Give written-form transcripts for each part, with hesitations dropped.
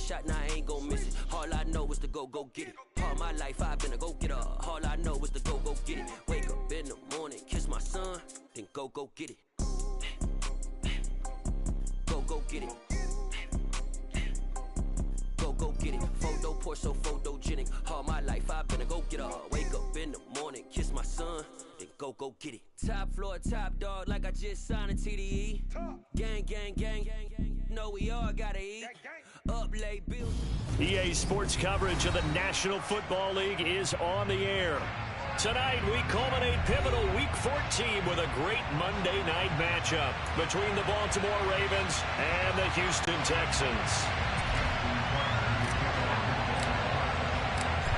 shot, now I ain't gon' miss it. All I know is to go get it. All my life I've been a go-getter. All I know is to go get it. Wake up in the morning, kiss my son, then go get it. Go get it. Go get it. Photo poor, so photogenic. All my life I've been a go-getter. Wake up in the morning, kiss my son, then go get it. Top floor, top dog, like I just signed a TDE. Gang. Know we all gotta eat. Up late bills. EA Sports coverage of the National Football League is on the air. Tonight, we culminate pivotal Week 14 with a great Monday night matchup between the Baltimore Ravens and the Houston Texans.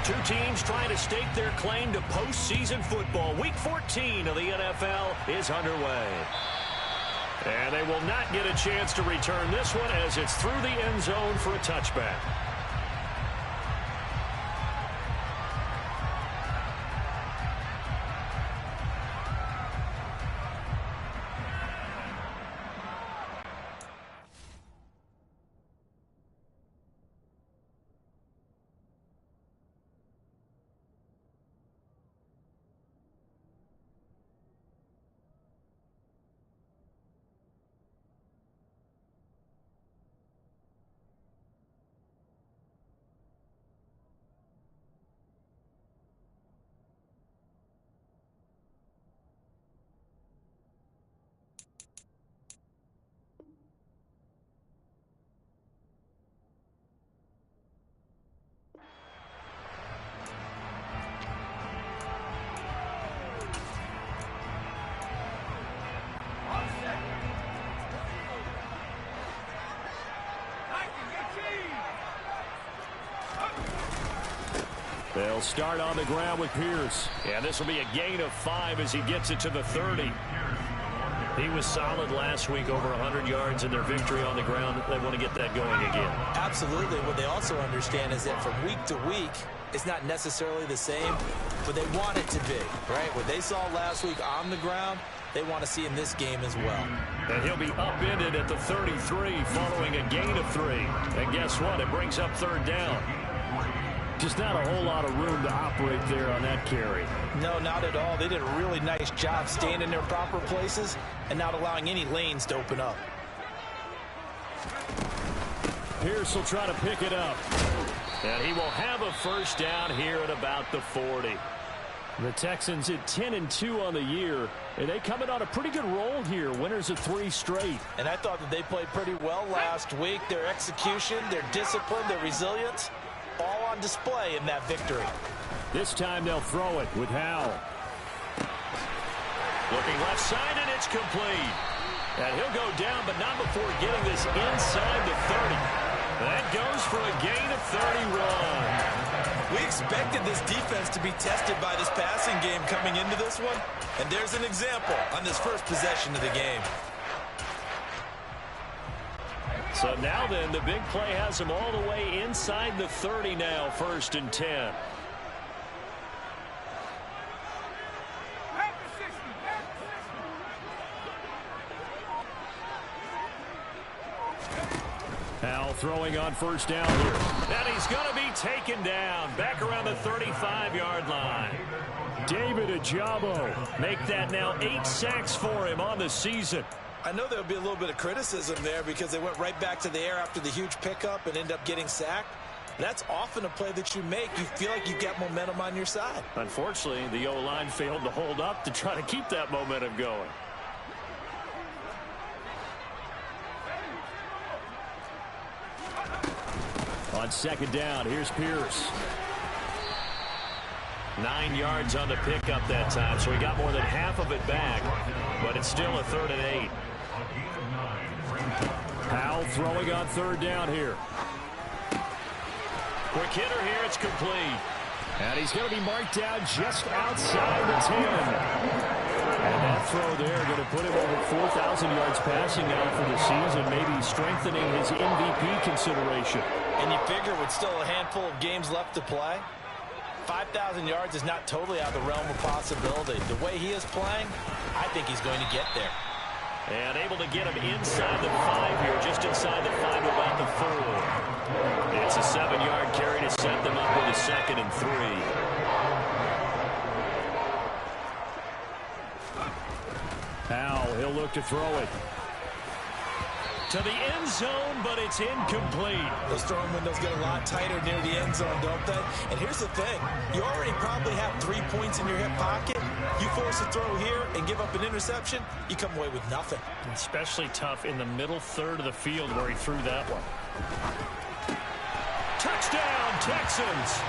Two teams trying to stake their claim to postseason football. Week 14 of the NFL is underway. And they will not get a chance to return this one as it's through the end zone for a touchback. They'll start on the ground with Pierce. And this will be a gain of 5 as he gets it to the 30. He was solid last week, over 100 yards in their victory on the ground. They want to get that going again. Absolutely. What they also understand is that from week to week, it's not necessarily the same, but they want it to be, right? What they saw last week on the ground, they want to see in this game as well. And he'll be upended at the 33 following a gain of 3. And guess what? It brings up third down. Just not a whole lot of room to operate there on that carry. No, not at all. They did a really nice job staying in their proper places and not allowing any lanes to open up. Pierce will try to pick it up. And he will have a first down here at about the 40. The Texans at 10-2 on the year, and they coming on a pretty good roll here. Winners of 3 straight. And I thought that they played pretty well last week. Their execution, their discipline, their resilience, all on display in that victory. This time they'll throw it with Howell. Looking left side, and it's complete. And he'll go down, but not before getting this inside the 30. That goes for a gain of 31. We expected this defense to be tested by this passing game coming into this one. And there's an example on this first possession of the game. So now then, the big play has him all the way inside the 30 now, 1st and 10. Howell throwing on first down here. And he's going to be taken down back around the 35-yard line. David Ojabo make that now 8 sacks for him on the season. I know there'll be a little bit of criticism there because they went right back to the air after the huge pickup and end up getting sacked. That's often a play that you make. You feel like you've got momentum on your side. Unfortunately, the O-line failed to hold up to try to keep that momentum going. On second down, here's Pierce. 9 yards on the pickup that time, so he got more than half of it back, but it's still a 3rd and 8. Howell throwing on third down here. Quick hitter here, it's complete. And he's going to be marked down just outside the 10. And that throw there going to put him over 4,000 yards passing now for the season, maybe strengthening his MVP consideration. And you figure with still a handful of games left to play, 5,000 yards is not totally out of the realm of possibility. The way he is playing, I think he's going to get there. And able to get him inside the 5 here, just inside the 5, about the 4. set them up with a 2nd and 3. Powell, he'll look to throw it to the end zone, but it's incomplete. Those throwing windows get a lot tighter near the end zone, don't they? And here's the thing. You already probably have 3 points in your hip pocket. You force a throw here and give up an interception, you come away with nothing. Especially tough in the middle third of the field where he threw that one. Touchdown, Texans.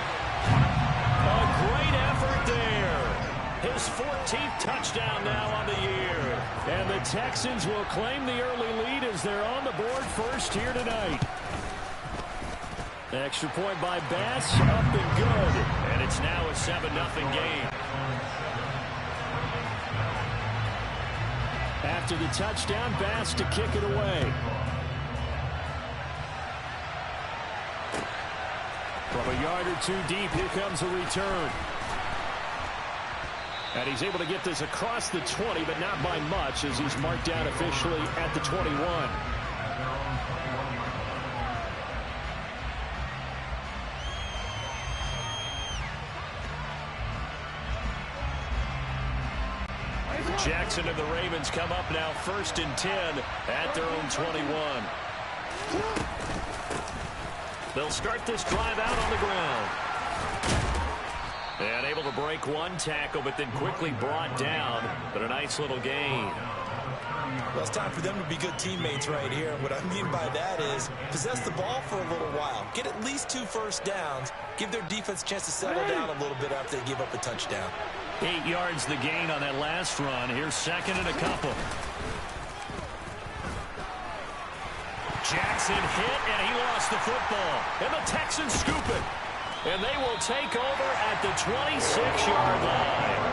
A great effort there. His 14th touchdown now on the year. And the Texans will claim the early lead as they're on the board first here tonight. Extra point by Bass, up and good. And it's now a 7-0 game. After the touchdown, Bass to kick it away. From a yard or two deep, here comes a return. And he's able to get this across the 20, but not by much, as he's marked down officially at the 21. Jackson and the Ravens come up now 1st and 10 at their own 21. They'll start this drive out on the ground. And able to break one tackle, but then quickly brought down. But a nice little gain. Well, it's time for them to be good teammates right here. And what I mean by that is possess the ball for a little while. Get at least 2 first downs. Give their defense a chance to settle down a little bit after they give up a touchdown. 8 yards the gain on that last run. Here's 2nd and a couple. Jackson hit, and he lost the football. And the Texans scoop it. And they will take over at the 26-yard line.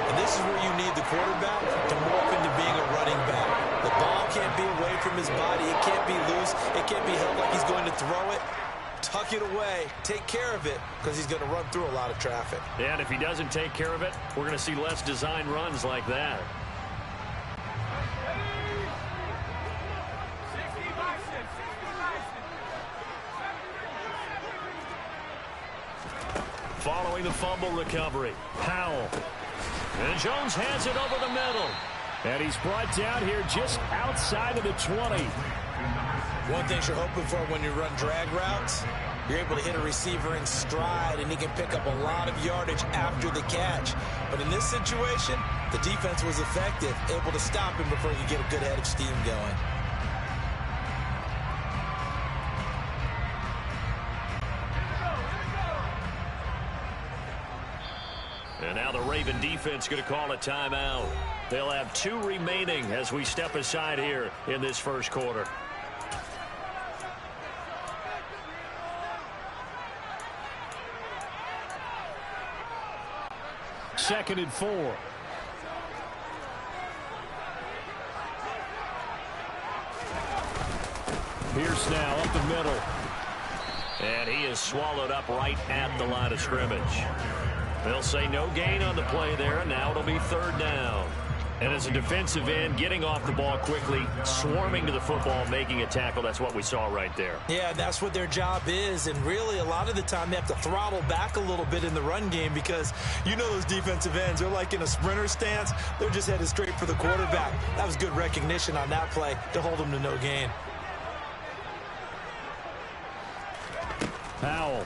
And this is where you need the quarterback to morph into being a running back. The ball can't be away from his body. It can't be loose. It can't be held like he's going to throw it. Tuck it away. Take care of it, because he's going to run through a lot of traffic. And if he doesn't take care of it, we're going to see less design runs like that. Following the fumble recovery, Powell. And Jones has it over the middle. And he's brought down here just outside of the 20. One thing you're hoping for when you run drag routes, you're able to hit a receiver in stride, and he can pick up a lot of yardage after the catch. But in this situation, the defense was effective, able to stop him before he could get a good head of steam going. And now the Raven defense going to call a timeout. They'll have 2 remaining as we step aside here in this first quarter. Second and 4. Pierce now up the middle. And he is swallowed up right at the line of scrimmage. They'll say no gain on the play there, and now it'll be 3rd down. And as a defensive end, getting off the ball quickly, swarming to the football, making a tackle, that's what we saw right there. Yeah, that's what their job is, and really a lot of the time they have to throttle back a little bit in the run game, because you know those defensive ends, they're like in a sprinter stance. They're just headed straight for the quarterback. That was good recognition on that play to hold them to no gain. Powell.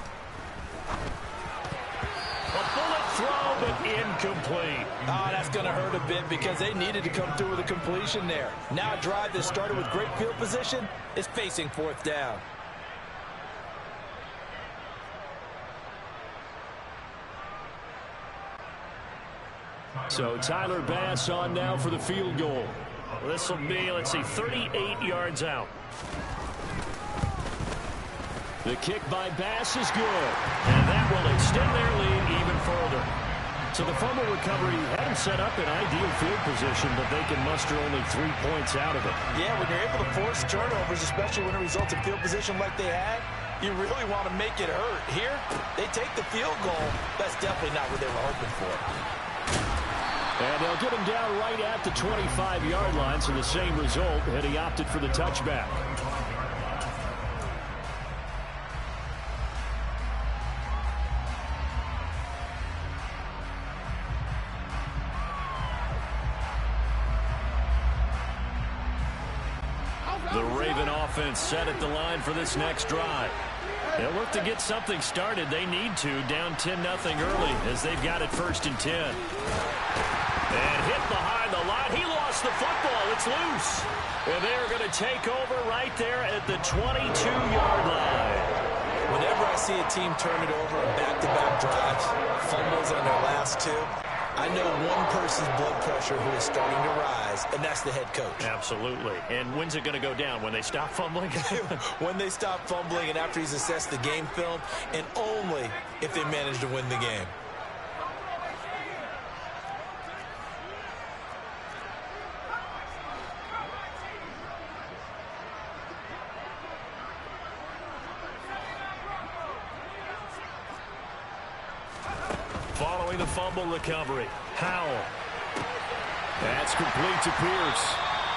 A bullet throw, but incomplete. Oh, that's going to hurt a bit because they needed to come through with a completion there. Now a drive that started with great field position is facing 4th down. So Tyler Bass on now for the field goal. This will be, let's see, 38 yards out. The kick by Bass is good, and that will extend their lead even further. So the fumble recovery had them set up in ideal field position, but they can muster only 3 points out of it. Yeah, when you're able to force turnovers, especially when it results in field position like they had, you really want to make it hurt. Here, they take the field goal. That's definitely not what they were hoping for. And they'll get him down right at the 25-yard line, so the same result, and he opted for the touchback. The Raven offense set at the line for this next drive. They'll look to get something started. They need to, down 10-0 early as they've got it 1st and 10. And hit behind the line. He lost the football. It's loose. And they're going to take over right there at the 22-yard line. Whenever I see a team turn it over on back-to-back drives, fumbles on their last two, I know one person's blood pressure who is starting to rise, and that's the head coach. Absolutely. And when's it going to go down? When they stop fumbling? When they stop fumbling and after he's assessed the game film, and only if they manage to win the game. Following the fumble recovery, Howell. That's complete to Pierce.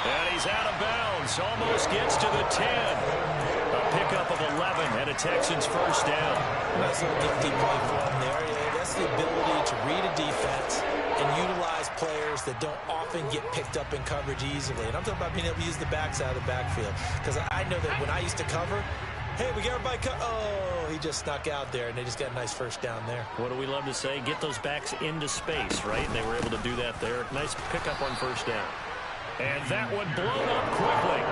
And he's out of bounds. Almost gets to the 10. A pickup of 11 and a Texans first down. Nice little deep play for him there. Yeah, that's the ability to read a defense and utilize players that don't often get picked up in coverage easily. And I'm talking about being able to use the backside of the backfield. Because I know that when I used to cover, hey, we got everybody cut. Oh, he just snuck out there, and they just got a nice first down there. What do we love to say? Get those backs into space, right? And they were able to do that there. Nice pickup on first down. And that one blown up quickly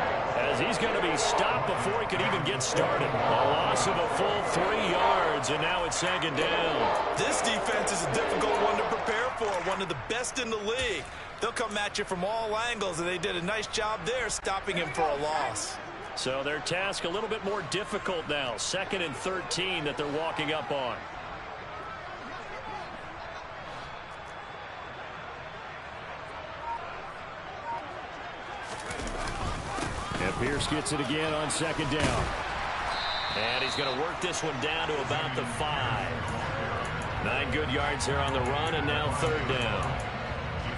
as he's going to be stopped before he could even get started. A loss of a full 3 yards, and now it's 2nd down. This defense is a difficult one to prepare for, one of the best in the league. They'll come at you from all angles, and they did a nice job there stopping him for a loss. So their task a little bit more difficult now. 2nd and 13 that they're walking up on. And Pierce gets it again on 2nd down. And he's going to work this one down to about the 5. 9 good yards there on the run, and now 3rd down.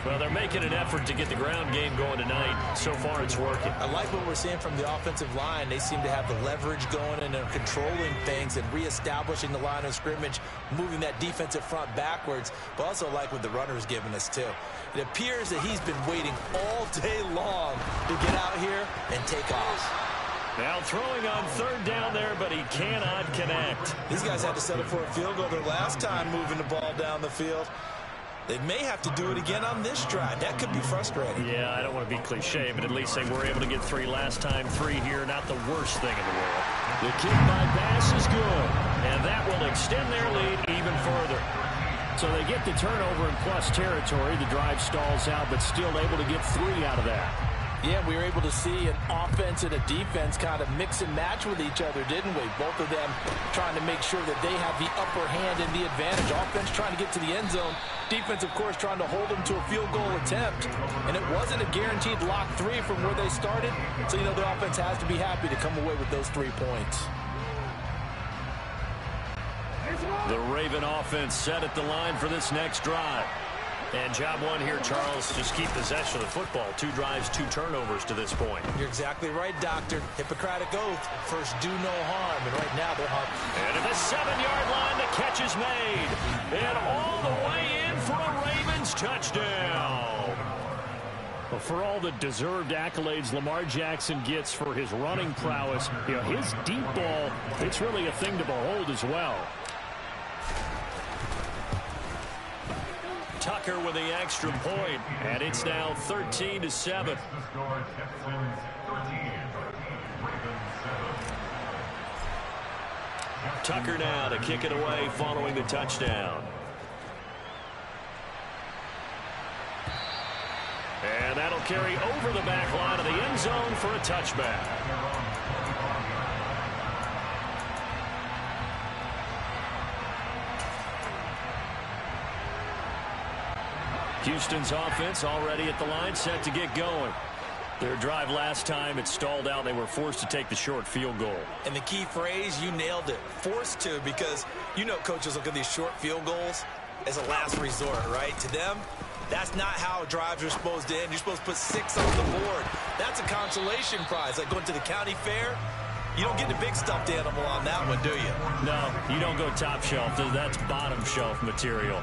Well, they're making an effort to get the ground game going tonight. So far, it's working. I like what we're seeing from the offensive line. They seem to have the leverage going, and they're controlling things and reestablishing the line of scrimmage, moving that defensive front backwards, but also like what the runner's giving us, too. It appears that he's been waiting all day long to get out here and take off. Now throwing on 3rd down there, but he cannot connect. These guys had to settle for a field goal their last time moving the ball down the field. They may have to do it again on this drive. That could be frustrating. Yeah, I don't want to be cliche, but at least they were able to get 3 last time. 3 here, not the worst thing in the world. The kick by pass is good, and that will extend their lead even further. So they get the turnover in plus territory. The drive stalls out, but still able to get 3 out of that. Yeah, we were able to see an offense and a defense kind of mix and match with each other, didn't we? Both of them trying to make sure that they have the upper hand and the advantage. Offense trying to get to the end zone. Defense, of course, trying to hold them to a field goal attempt. And it wasn't a guaranteed lock 3 from where they started. So, you know, the offense has to be happy to come away with those 3 points. The Raven offense set at the line for this next drive. And job one here, Charles, just keep possession of the football. 2 drives, 2 turnovers to this point. You're exactly right, Doctor. Hippocratic oath. First, do no harm. And right now, they're harm. And at the 7-yard line, the catch is made. And all the way in for a Ravens touchdown. Well, for all the deserved accolades Lamar Jackson gets for his running prowess, you know, his deep ball, it's really a thing to behold as well. Tucker with the extra point, and it's now 13-7. Tucker now to kick it away following the touchdown. And that'll carry over the back line of the end zone for a touchback. Houston's offense already at the line, set to get going. Their drive last time, it stalled out. They were forced to take the short field goal. And the key phrase, you nailed it, forced to, because you know coaches look at these short field goals as a last resort, right? To them, that's not how drives are supposed to end. You're supposed to put 6 on the board. That's a consolation prize, like going to the county fair. You don't get the big stuffed animal on that one, do you? No, you don't go top shelf. That's bottom shelf material.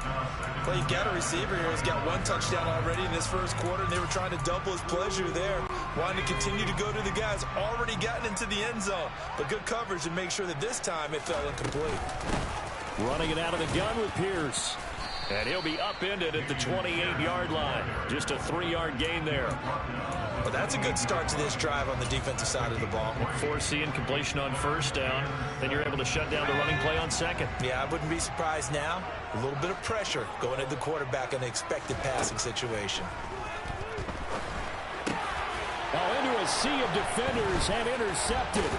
Well, you got a receiver here who's got 1 touchdown already in this first quarter, and they were trying to double his pleasure there. wanting to continue to go to the guys already gotten into the end zone. But good coverage to make sure that this time it fell incomplete. Running it out of the gun with Pierce. And he'll be upended at the 28-yard line. Just a 3-yard gain there. Well, that's a good start to this drive on the defensive side of the ball. Forcing completion on first down. Then you're able to shut down the running play on second. Yeah, I wouldn't be surprised now. A little bit of pressure going at the quarterback in an expected passing situation. Now into a sea of defenders and intercepted.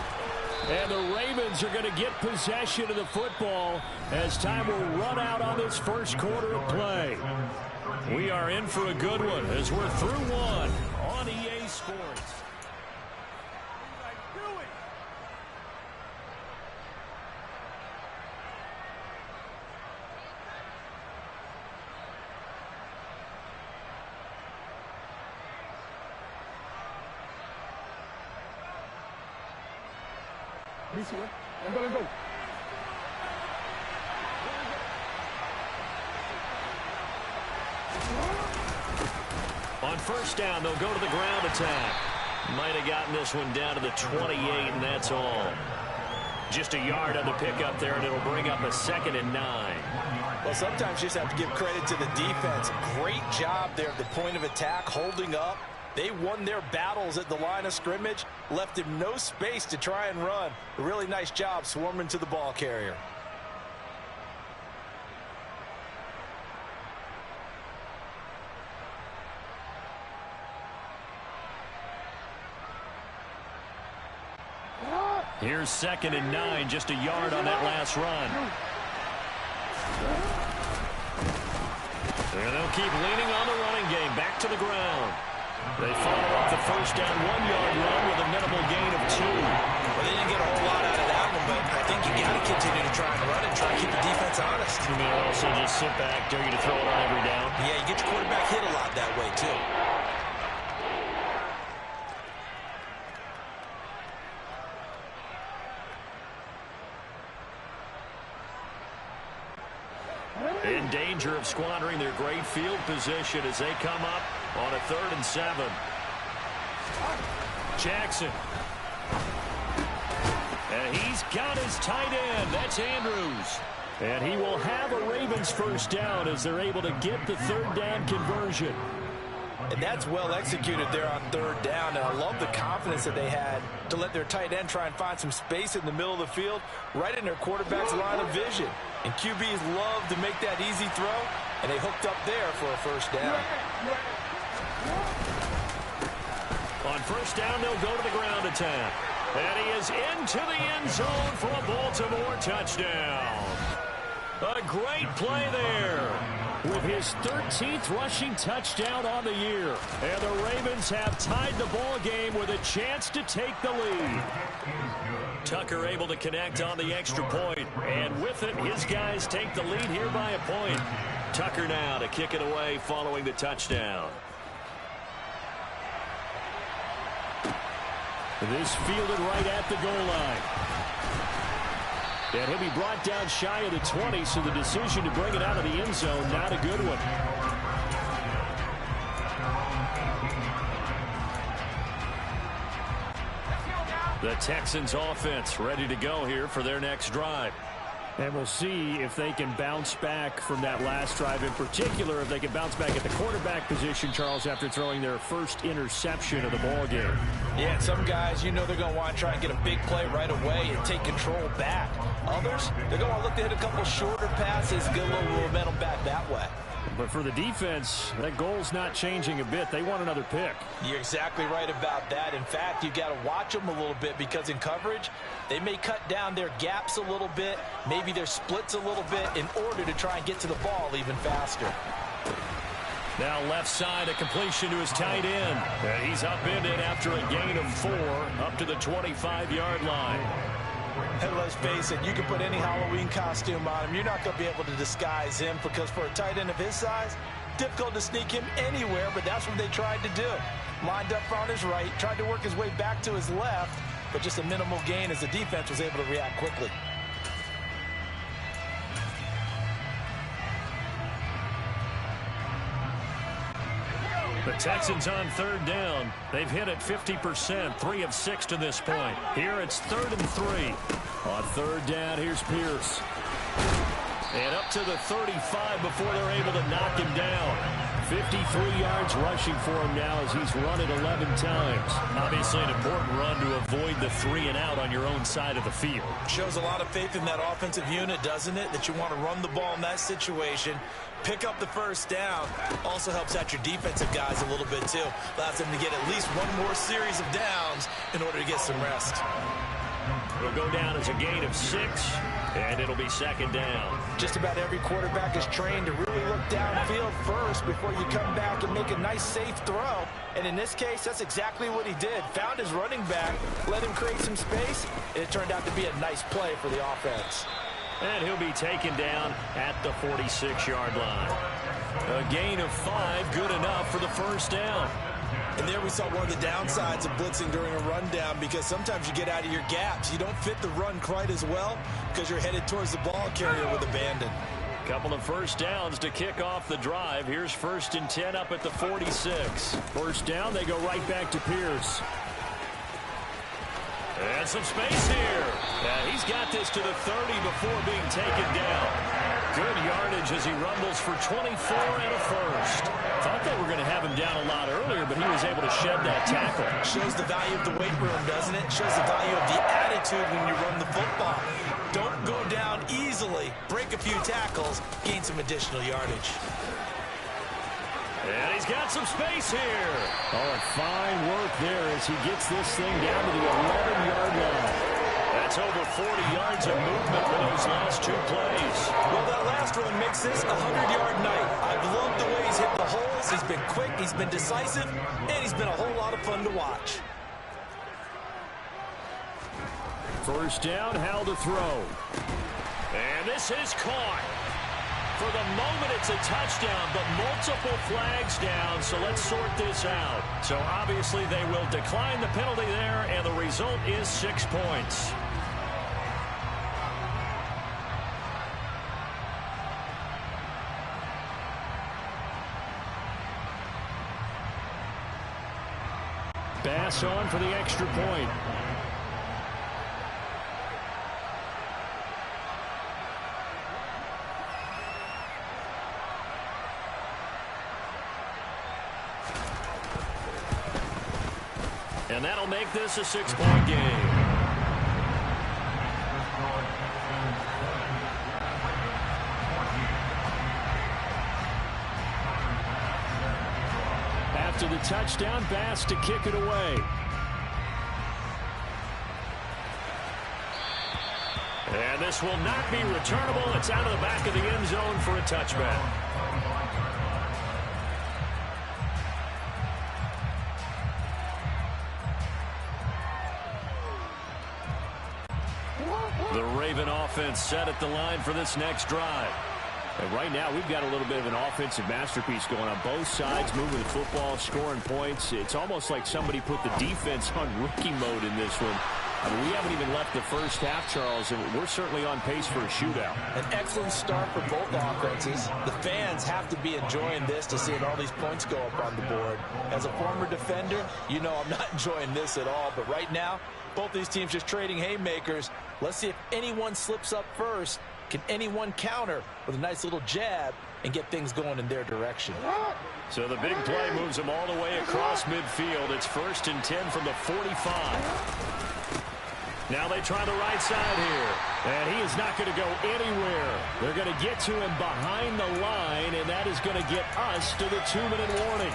And the Ravens are going to get possession of the football as time will run out on this first quarter of play. We are in for a good one as we're through one on EA Sports. Go. On first down, they'll go to the ground attack. Might have gotten this one down to the 28, and that's all. Just a yard on the pickup there, and it'll bring up a 2nd and 9. Well, sometimes you just have to give credit to the defense. Great job there at the point of attack, holding up. They won their battles at the line of scrimmage, left him no space to try and run. A really nice job swarming to the ball carrier. Here's 2nd and 9, just a yard on that last run. And they'll keep leaning on the running game, back to the ground. They follow up the first down 1-yard run with a minimal gain of 2. Well, they didn't get a whole lot out of that one, but I think you got to continue to try and run and try to keep the defense honest. You may also just sit back, dare you to throw it on every down. Yeah, you get your quarterback hit a lot that way, too. In danger of squandering their great field position as they come up on a 3rd and 7. Jackson. And he's got his tight end. That's Andrews. And he will have a Ravens first down as they're able to get the 3rd down conversion. And that's well executed there on 3rd down. And I love the confidence that they had to let their tight end try and find some space in the middle of the field, right in their quarterback's line of vision. And QBs love to make that easy throw, and they hooked up there for a first down. On first down, they'll go to the ground attack. And he is into the end zone for a Baltimore touchdown. A great play there with his 13th rushing touchdown on the year. And the Ravens have tied the ball game with a chance to take the lead. Tucker able to connect on the extra point. And with it, his guys take the lead here by a point. Tucker now to kick it away following the touchdown. This fielded right at the goal line. And he'll be brought down shy of the 20, so the decision to bring it out of the end zone, not a good one. The Texans offense ready to go here for their next drive. And we'll see if they can bounce back from that last drive, in particular, if they can bounce back at the quarterback position, Charles, after throwing their first interception of the ball game. Yeah, and some guys, you know they're going to want to try and get a big play right away and take control back. Others, they're going to want to look to hit a couple shorter passes, get a little momentum back that way. But for the defense, that goal's not changing a bit. They want another pick. You're exactly right about that. In fact, you got to watch them a little bit because in coverage, they may cut down their gaps a little bit, maybe their splits a little bit in order to try and get to the ball even faster. Now left side, a completion to his tight end. And he's upended after a gain of 4 up to the 25-yard line. And let's face it, you can put any Halloween costume on him. You're not going to be able to disguise him because for a tight end of his size, difficult to sneak him anywhere, but that's what they tried to do. Lined up on his right, tried to work his way back to his left, but just a minimal gain as the defense was able to react quickly. The Texans on third down. They've hit it 50%, 3 of 6 to this point. Here it's 3rd and 3. On third down, here's Pierce. And up to the 35 before they're able to knock him down. 53 yards rushing for him now as he's run it 11 times. Obviously an important run to avoid the 3 and out on your own side of the field. Shows a lot of faith in that offensive unit, doesn't it? That you want to run the ball in that situation. Pick up the first down. Also helps out your defensive guys a little bit too. Allows them to get at least one more series of downs in order to get some rest. It'll go down as a gain of 6, and it'll be 2nd down. Just about every quarterback is trained to really look downfield first before you come back and make a nice, safe throw. And in this case, that's exactly what he did. Found his running back, let him create some space, and it turned out to be a nice play for the offense. And he'll be taken down at the 46-yard line. A gain of 5, good enough for the first down. And there we saw one of the downsides of blitzing during a rundown, because sometimes you get out of your gaps. You don't fit the run quite as well because you're headed towards the ball carrier with abandon. Couple of first downs to kick off the drive. Here's 1st and 10 up at the 46. First down, they go right back to Pierce. And some space here. He's got this to the 30 before being taken down. Good yardage as he rumbles for 24 and a first. Thought they were going to have him down a lot earlier, but he was able to shed that tackle. Shows the value of the weight room, doesn't it? Shows the value of the attitude when you run the football. Don't go down easily. Break a few tackles. Gain some additional yardage. And he's got some space here. Oh, and fine work there as he gets this thing down to the 11-yard line. That's over 40 yards of movement for those last 2 plays. Well, that last run makes this a 100-yard night. I've loved the way he's hit the holes. He's been quick, he's been decisive, and he's been a whole lot of fun to watch. First down, Howell to throw. And this is caught. For the moment, it's a touchdown, but multiple flags down, so let's sort this out. So obviously they will decline the penalty there, and the result is 6 points. Bass on for the extra point. And that'll make this a 6-point game. After the touchdown, Bass to kick it away. And this will not be returnable. It's out of the back of the end zone for a touchback. The Raven offense set at the line for this next drive. And right now, we've got a little bit of an offensive masterpiece going on both sides, moving the football, scoring points. It's almost like somebody put the defense on rookie mode in this one. I mean, we haven't even left the first half, Charles, and we're certainly on pace for a shootout. An excellent start for both offenses. The fans have to be enjoying this to seeing all these points go up on the board. As a former defender, you know I'm not enjoying this at all. But right now, both these teams just trading haymakers. Let's see if anyone slips up first. Can anyone counter with a nice little jab and get things going in their direction? So the big play moves them all the way across midfield. It's 1st and 10 from the 45. Now they try the right side here. And he is not going to go anywhere. They're going to get to him behind the line, and that is going to get us to the 2-minute warning.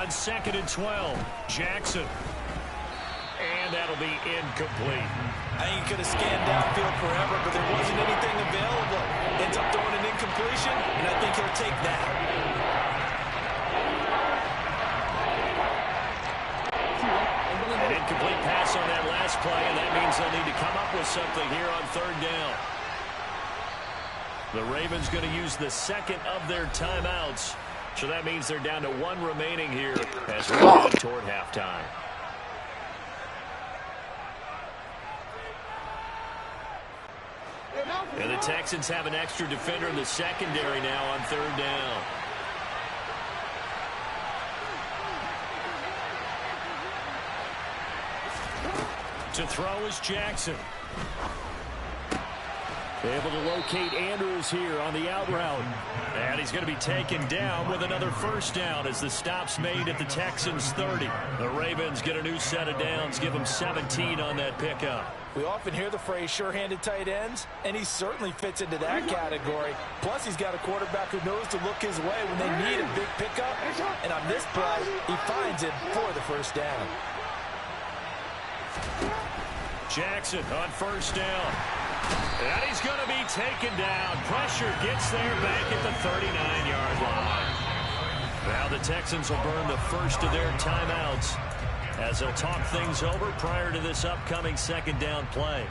On 2nd and 12, Jackson. And that'll be incomplete. I think he could have scanned downfield forever, but there wasn't anything available. Ends up throwing an incompletion, and I think he'll take that. An incomplete pass on that last play, and that means they'll need to come up with something here on third down. The Ravens going to use the second of their timeouts. So that means they're down to one remaining here as we head toward halftime. And the Texans have an extra defender in the secondary now on third down. To throw is Jackson. Able to locate Andrews here on the out route. And he's going to be taken down with another first down as the stop's made at the Texans' 30. The Ravens get a new set of downs, give them 17 on that pickup. We often hear the phrase sure-handed tight ends, and he certainly fits into that category. Plus, he's got a quarterback who knows to look his way when they need a big pickup. And on this play, he finds it for the first down. Jackson on first down. And he's going to be taken down. Pressure gets there back at the 39-yard line. Now the Texans will burn the first of their timeouts as they'll talk things over prior to this upcoming second down play.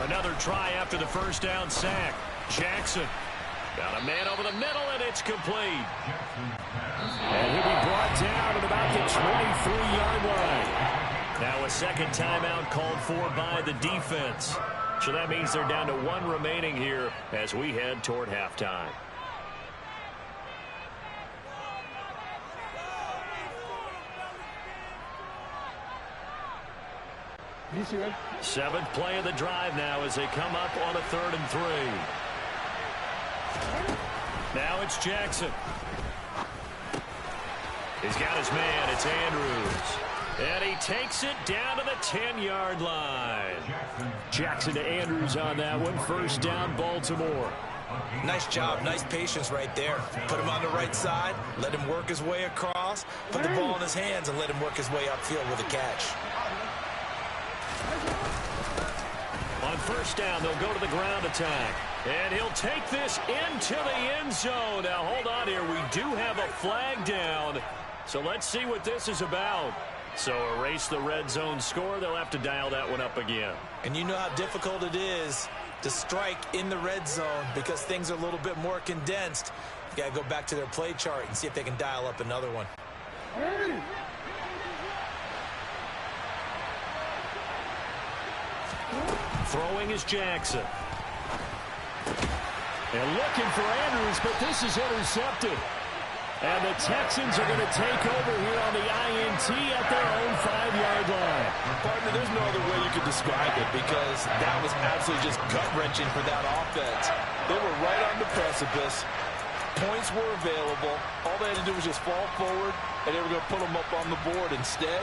Another try after the first down sack. Jackson got a man over the middle, and it's complete. And he'll be brought down at about the 23-yard line. Now a second timeout called for by the defense. So that means they're down to one remaining here as we head toward halftime. Seventh play of the drive now as they come up on a 3rd and 3. Now it's Jackson. He's got his man. It's Andrews. And he takes it down to the 10-yard line. Jackson to Andrews on that one. First down, Baltimore. Nice job. Nice patience right there. Put him on the right side. Let him work his way across. Put the ball in his hands and let him work his way upfield with a catch. On first down, they'll go to the ground attack. And he'll take this into the end zone. Now, hold on here. We do have a flag down. So let's see what this is about. So erase the red zone score. They'll have to dial that one up again. And you know how difficult it is to strike in the red zone because things are a little bit more condensed. You got to go back to their play chart and see if they can dial up another one. Throwing is Jackson. And looking for Andrews, but this is intercepted. And the Texans are going to take over here on the INT at their own 5-yard line. Partner, there's no other way you could describe it because that was absolutely just gut-wrenching for that offense. They were right on the precipice. Points were available. All they had to do was just fall forward, and they were going to put them up on the board. Instead,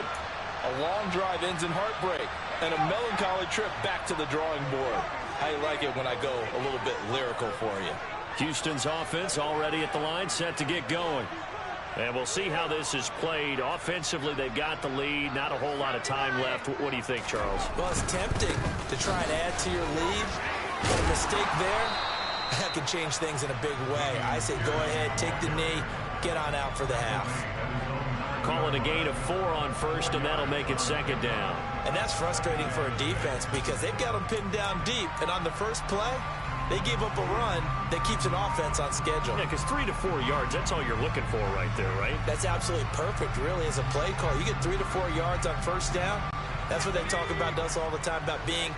a long drive ends in heartbreak and a melancholy trip back to the drawing board. I like it when I go a little bit lyrical for you. Houston's offense already at the line, set to get going. And we'll see how this is played. Offensively, they've got the lead. Not a whole lot of time left. What do you think, Charles? Well, it's tempting to try and add to your lead. But a mistake there, that could change things in a big way. I say go ahead, take the knee, get on out for the half. Calling a gain of 4 on first, and that'll make it second down. And that's frustrating for a defense because they've got them pinned down deep. And on the first play, they gave up a run that keeps an offense on schedule. Yeah, because 3 to 4 yards, that's all you're looking for right there, right? That's absolutely perfect, really, as a play call. You get 3 to 4 yards on first down. That's what they talk about us all the time, about being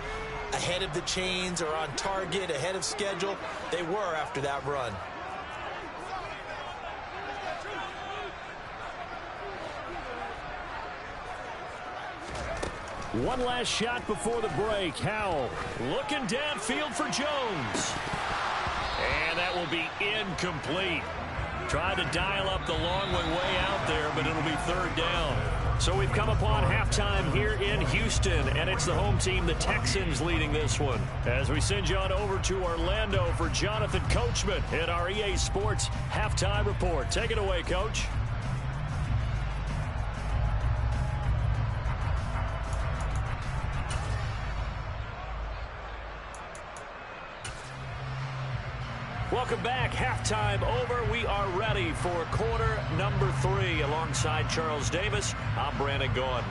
ahead of the chains or on target, ahead of schedule. They were after that run. One last shot before the break. Howell looking downfield for Jones. And that will be incomplete. Tried to dial up the long way out there, but it'll be third down. So we've come upon halftime here in Houston, and it's the home team, the Texans, leading this one. As we send you on over to Orlando for Jonathan Coachman in our EA Sports Halftime Report. Take it away, Coach. Welcome back. Halftime over. We are ready for quarter number 3. Alongside Charles Davis, I'm Brandon Gordon.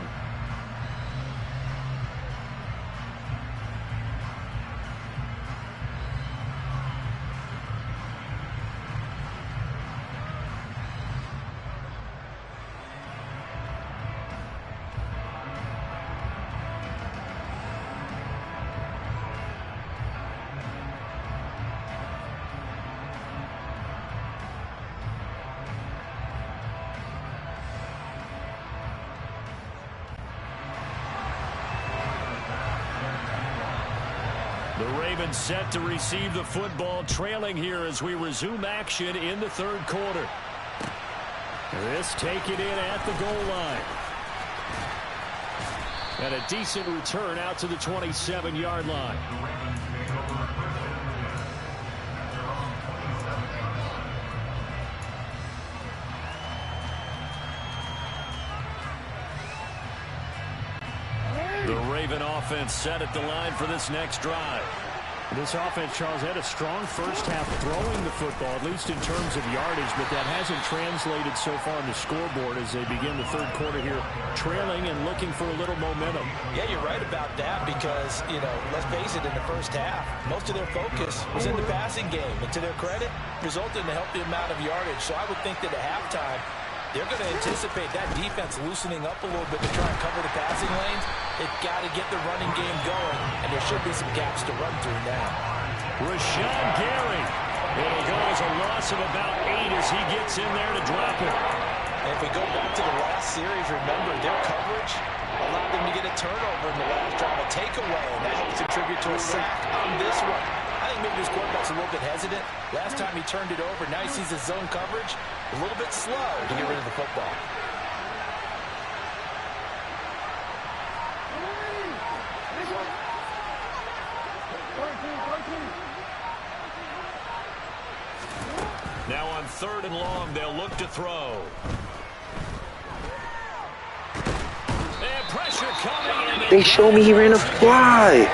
The Ravens set to receive the football, trailing here as we resume action in the third quarter. This take it in at the goal line. And a decent return out to the 27-yard line. The Raven offense set at the line for this next drive. This offense, Charles, had a strong first half throwing the football, at least in terms of yardage, but that hasn't translated so far on the scoreboard as they begin the third quarter here, trailing and looking for a little momentum. Yeah, you're right about that because, let's face it, in the first half, most of their focus was in the passing game. And to their credit, resulted in a healthy amount of yardage. So I would think that at halftime, they're going to anticipate that defense loosening up a little bit to try and cover the passing lanes. They've got to get the running game going, and there should be some gaps to run through now. Rashawn Gary. It'll go as a loss of about 8 as he gets in there to drop it. And if we go back to the last series, remember, their coverage allowed them to get a turnover in the last drive, a takeaway, and that helps contribute to a sack on this one. I think maybe this quarterback's a little bit hesitant. Last time he turned it over, now he sees his zone coverage a little bit slow to get rid of the football. Now on 3rd and long, they'll look to throw. And pressure coming in. They show me he ran a fly.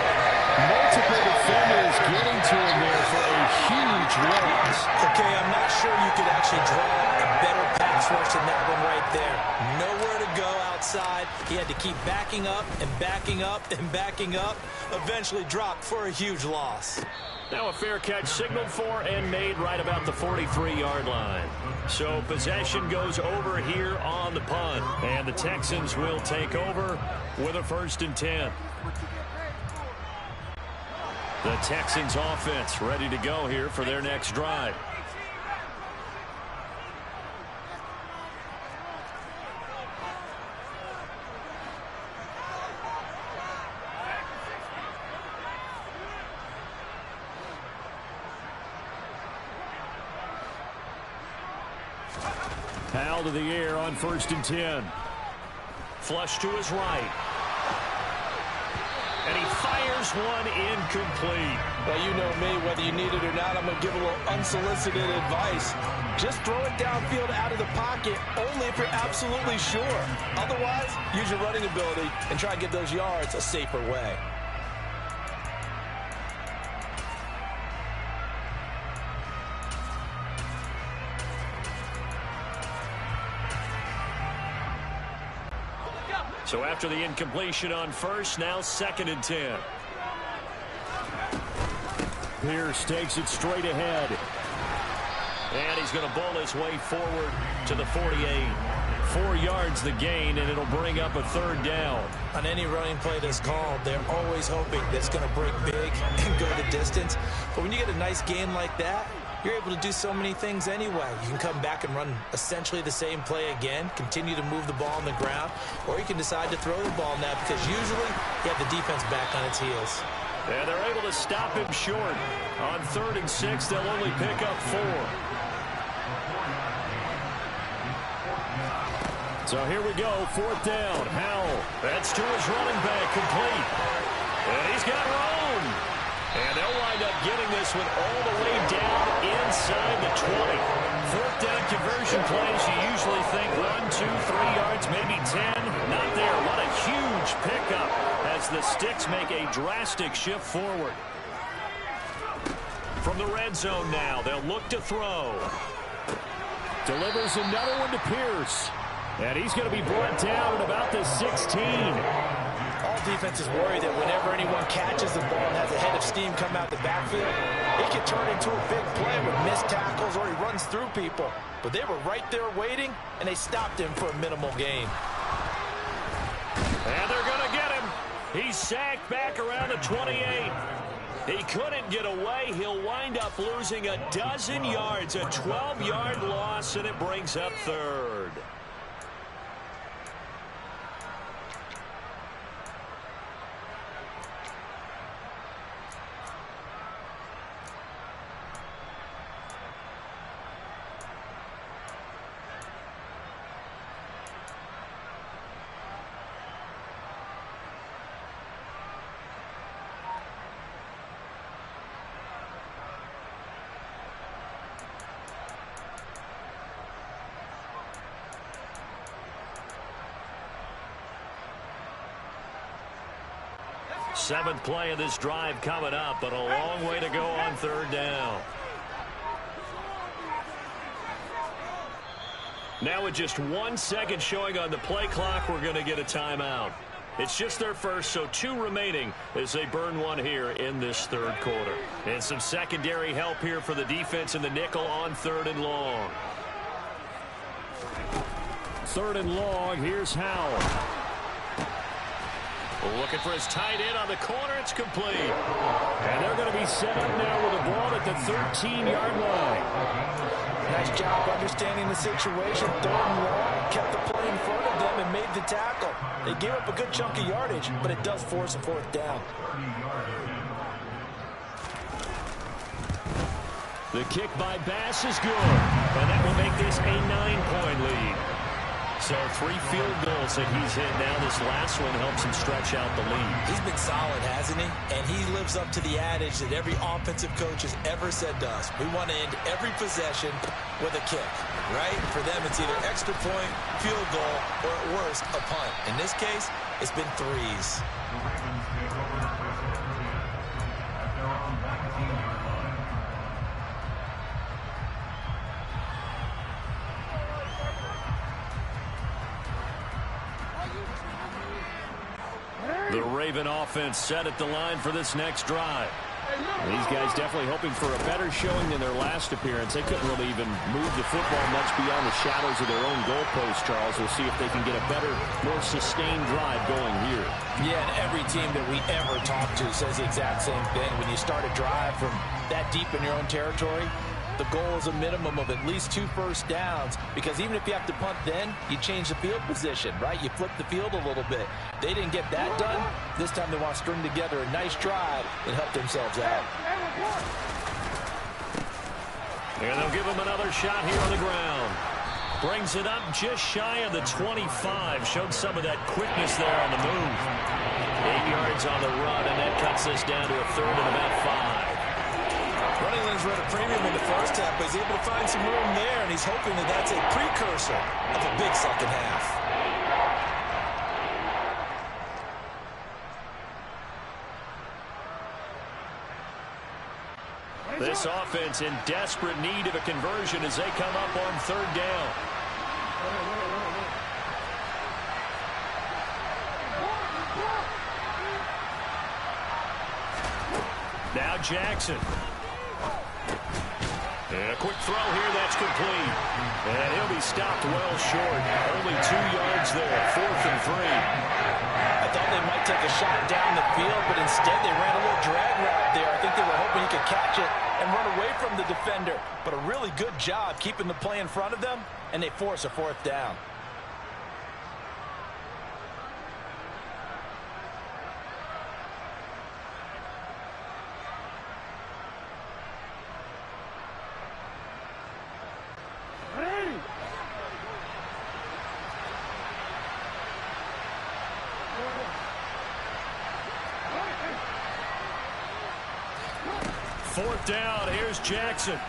Multiple defenders getting to him there for a huge loss. Okay, I'm not sure you could actually draw a better pass rush than that one right there. Nowhere to go outside. He had to keep backing up and backing up and backing up. Eventually dropped for a huge loss. Now a fair catch signaled for and made right about the 43-yard line. So possession goes over here on the punt. And the Texans will take over with a 1st and 10. The Texans offense ready to go here for their next drive. Powell to the air on 1st and 10. Flush to his right. And he fires one incomplete. Well, you know me, whether you need it or not, I'm going to give a little unsolicited advice. Just throw it downfield out of the pocket, only if you're absolutely sure. Otherwise, use your running ability and try and get those yards a safer way. So after the incompletion on 1st, now 2nd and 10. Pierce takes it straight ahead. And he's going to bowl his way forward to the 48. 4 yards the gain, and it'll bring up a 3rd down. On any running play that's called, they're always hoping that it's going to break big and go the distance. But when you get a nice gain like that, you're able to do so many things anyway. You can come back and run essentially the same play again, continue to move the ball on the ground, or you can decide to throw the ball now because usually you have the defense back on its heels. And they're able to stop him short. On 3rd and 6, they'll only pick up 4. So here we go, 4th down. Howell, that's to his running back, complete. And he's got room. And they'll wind up getting this one all the way down inside the 20. 4th down conversion plays, you usually think 1, 2, 3 yards, maybe 10. Not there. What a huge pickup as the Sticks make a drastic shift forward. From the red zone now, they'll look to throw. Delivers another one to Pierce. And he's going to be brought down at about the 16. All defenses worry that whenever anyone catches the ball and has a head of steam come out the backfield, it can turn into a big play with missed tackles or he runs through people. But they were right there waiting, and they stopped him for a minimal gain. And they're going to get him. He's sacked back around the 28. He couldn't get away. He'll wind up losing a dozen yards, a 12-yard loss, and it brings up 3rd. Seventh play of this drive coming up, but a long way to go on 3rd down. Now with just 1 second showing on the play clock, we're going to get a timeout. It's just their first, so 2 remaining as they burn one here in this 3rd quarter. And some secondary help here for the defense in the nickel on 3rd and long. 3rd and long, here's Howell. Looking for his tight end on the corner. It's complete. And they're going to be set up now with a ball at the 13-yard line. Nice job understanding the situation. 3rd and long, kept the play in front of them and made the tackle. They gave up a good chunk of yardage, but it does force a 4th down. The kick by Bass is good. And that will make this a 9-point lead. So 3 field goals that he's hit now. This last one helps him stretch out the lead. He's been solid, hasn't he? And he lives up to the adage that every offensive coach has ever said to us. We want to end every possession with a kick, right? For them, it's either extra point, field goal, or at worst, a punt. In this case, it's been 3s. The Raven offense set at the line for this next drive. These guys definitely hoping for a better showing than their last appearance. They couldn't really even move the football much beyond the shadows of their own goalpost, Charles. We'll see if they can get a better, more sustained drive going here. Yeah, and every team that we ever talk to says the exact same thing. When you start a drive from that deep in your own territory, the goal is a minimum of at least 2 first downs, because even if you have to punt then, you change the field position, right? You flip the field a little bit. They didn't get that done. This time they want to string together a nice drive and help themselves out. And they'll give him another shot here on the ground. Brings it up just shy of the 25. Showed some of that quickness there on the move. 8 yards on the run, and that cuts this down to a 3rd and about 5. Running lanes were at a premium in the first half, but he's able to find some room there, and he's hoping that that's a precursor of a big second half. This offense in desperate need of a conversion as they come up on 3rd down. Now Jackson. And a quick throw here, that's complete. And he'll be stopped well short. Only 2 yards there, 4th and 3. I thought they might take a shot down the field, but instead they ran a little drag route there. I think they were hoping he could catch it and run away from the defender. But a really good job keeping the play in front of them, and they force a fourth down. Fourth down, here's Jackson.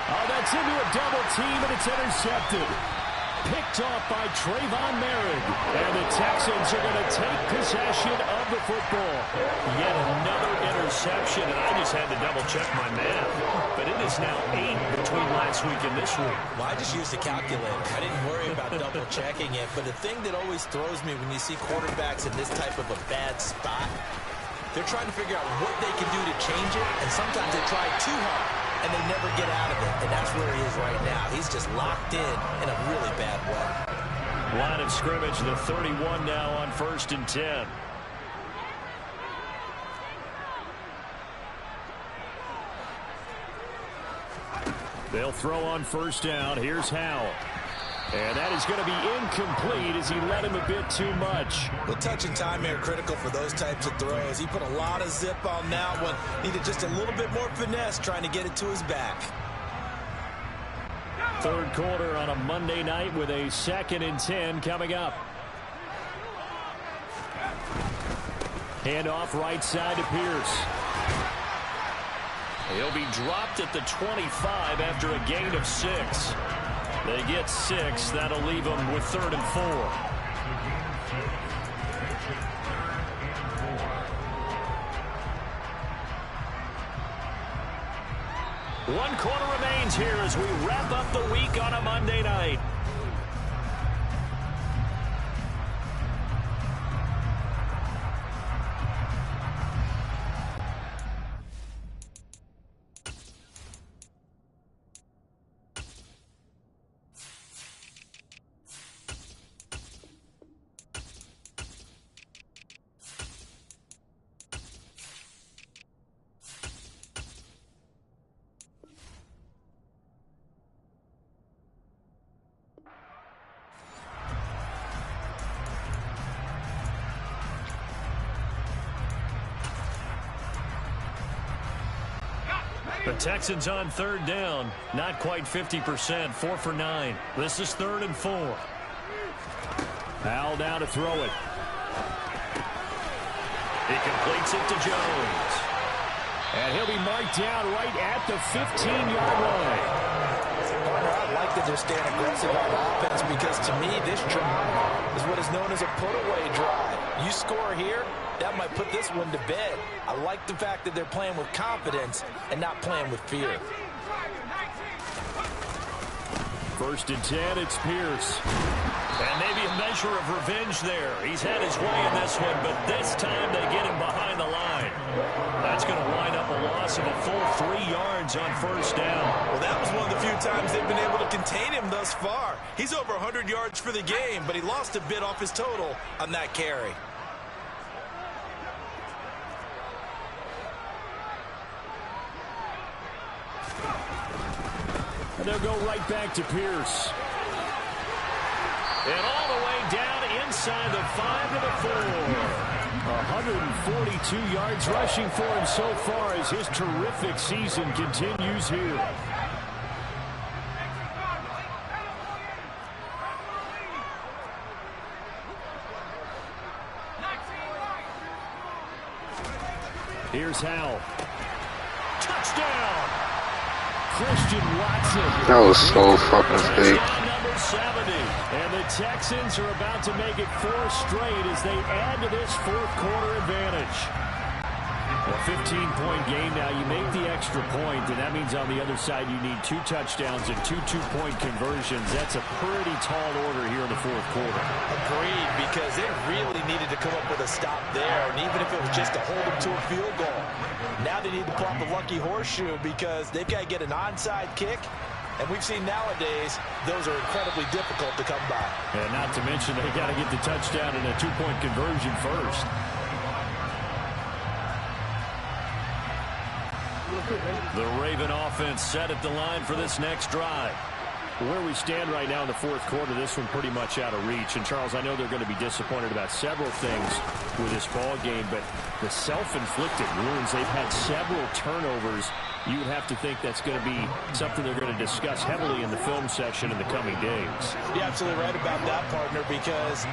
Oh, that's into a double team, and it's intercepted. Picked off by Trayvon Merritt. And the Texans are going to take possession of the football. Yet another interception, and I just had to double-check my math. But it is now 8 between last week and this week. Well, I just used a calculator. I didn't worry about double-checking it. But the thing that always throws me when you see quarterbacks in this type of a bad spot, they're trying to figure out what they can do to change it, and sometimes they try too hard, and they never get out of it. And that's where he is right now. He's just locked in a really bad way. Line of scrimmage, the 31 now on 1st and 10. They'll throw on 1st down. Here's Howell. And that is going to be incomplete as he led him a bit too much. Well, touch and time here critical for those types of throws. He put a lot of zip on that one. Needed just a little bit more finesse trying to get it to his back. Third quarter on a Monday night with a 2nd and 10 coming up. Handoff right side to Pierce. He'll be dropped at the 25 after a gain of 6. They get 6. That'll leave them with 3rd and 4. One quarter remains here as we wrap up the week on a Monday night. The Texans on 3rd down. Not quite 50%. 4 for 9. This is 3rd and 4. Howell down to throw it. He completes it to Jones. And he'll be marked down right at the 15-yard line. Partner, I like that they're staying aggressive on offense because to me this drive is what is known as a put-away drive. You score here, that might put this one to bed. I like the fact that they're playing with confidence and not playing with fear. 1st and 10, it's Pierce. And maybe a measure of revenge there. He's had his way in this one, but this time they get him behind the line. That's going to wind up a loss of a full 3 yards on 1st down. Well, that was one of the few times they've been able to contain him thus far. He's over 100 yards for the game, but he lost a bit off his total on that carry. And they'll go right back to Pierce. And all the way down inside the 5 to the 4. 142 yards rushing for him so far as his terrific season continues here. Here's Howell. Touchdown! Christian Watson. That was so fucking fake. Number 70. And the Texans are about to make it 4 straight as they add to this 4th quarter advantage. A 15-point game now. You make the extra point, and that means on the other side you need 2 touchdowns and 2 two-point conversions. That's a pretty tall order here in the 4th quarter. Agreed, because they really needed to come up with a stop there, and even if it was just to hold them to a field goal. Now they need to pop the lucky horseshoe because they've got to get an onside kick And we've seen nowadays, those are incredibly difficult to come by. And not to mention, they got to get the touchdown and a two-point conversion first. The Raven offense set at the line for this next drive. Where we stand right now in the fourth quarter, this one pretty much out of reach. And, Charles, I know they're going to be disappointed about several things with this ball game, but the self-inflicted wounds, they've had several turnovers. You would have to think that's going to be something they're going to discuss heavily in the film section in the coming days. You're absolutely right about that, partner, because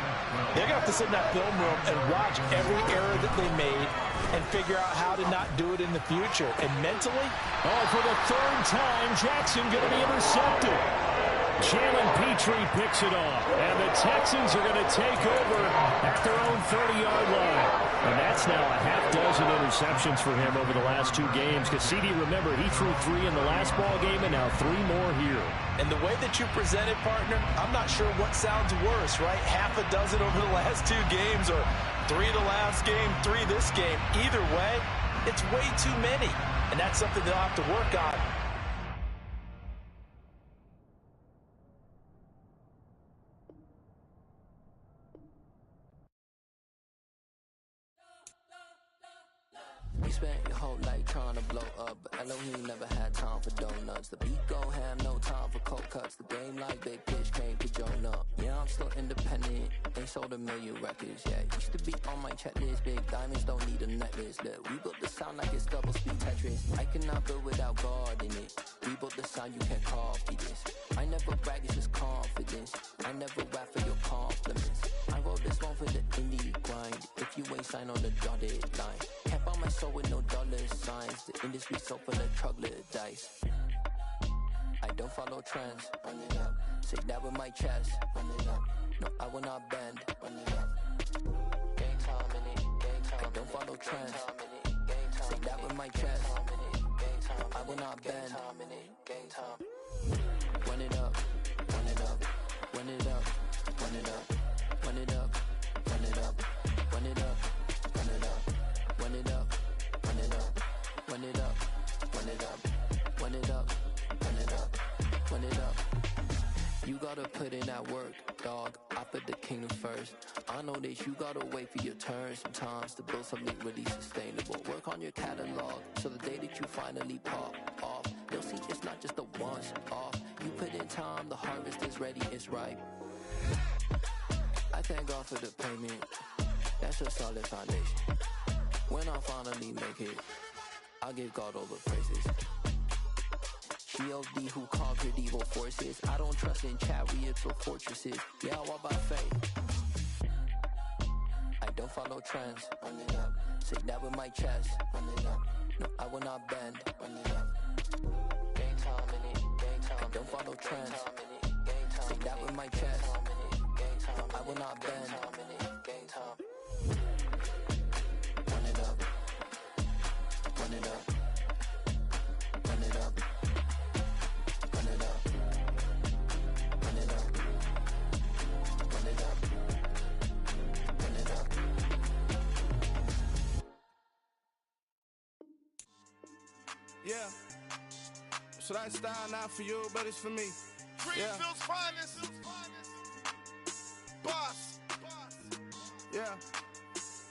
they're going to have to sit in that film room and watch every error that they made and figure out how to not do it in the future. And mentally, for the third time, Jackson going to be intercepted. Jalen Petrie picks it off, and the Texans are going to take over at their own 30-yard line. And that's now a half-dozen interceptions for him over the last two games. Because CD, remember, he threw 3 in the last ball game and now 3 more here. And the way that you present it, partner, I'm not sure what sounds worse, right? Half a dozen over the last 2 games, or 3 the last game, 3 this game. Either way, it's way too many. And that's something they'll have to work on. You spent your whole life trying to blow up, but Elohim never had time for donuts. The beat go ham, no time for cold cuts. The game like big pitch came to Jonah. Yeah, I'm still independent, ain't sold a million records yet. Used to be on my checklist, big diamonds don't need a necklace. Look, we built the sound like it's double speed Tetris. I cannot build without God in it. We built the sound, you can't copy this. I never brag, it's just confidence. I never rap for your compliments. I wrote this one for the indie grind. If you ain't signed on the dotted line, can't buy my soul with no dollar signs. The industry so full of troglodytes. I don't follow trends. Run it up. Say that with my chest. Run it up. No, I will not bend. Run it up. Gang time in it. Gang time. I don't follow trends. Say that with my chest. I will not bend. Gang time. Run it up. Run it up. Run it up. Run it up. Run it up. Run it up. Run it up. Run it up. Run it up. Run it up. Run it up. Run it up. Run it up. Run it up. Run it up. You gotta put in that work, dog. I put the kingdom first. I know that you gotta wait for your turn sometimes to build something really sustainable. Work on your catalog, so the day that you finally pop off, they'll see it's not just a once off. You put in time, the harvest is ready, it's ripe. I thank God for the payment. That's a solid foundation. When I finally make it, I'll give God all the praises. G.O.D. who conquered evil forces. I don't trust in chariots or fortresses. Yeah, I walk by faith. I don't follow trends. Run it up. Say that with my chest. Run it up. No, I will not bend. Run it up. Gang time in it. Gang time. I don't follow trends. Say that with my chest. I will not bend. Gang time. Run it up. Run it up. Run it up. Run it up. Run it up. Run it up. Run it up. Yeah. So that style not for you, but it's for me. Greenfield's finest. Boss. Yeah.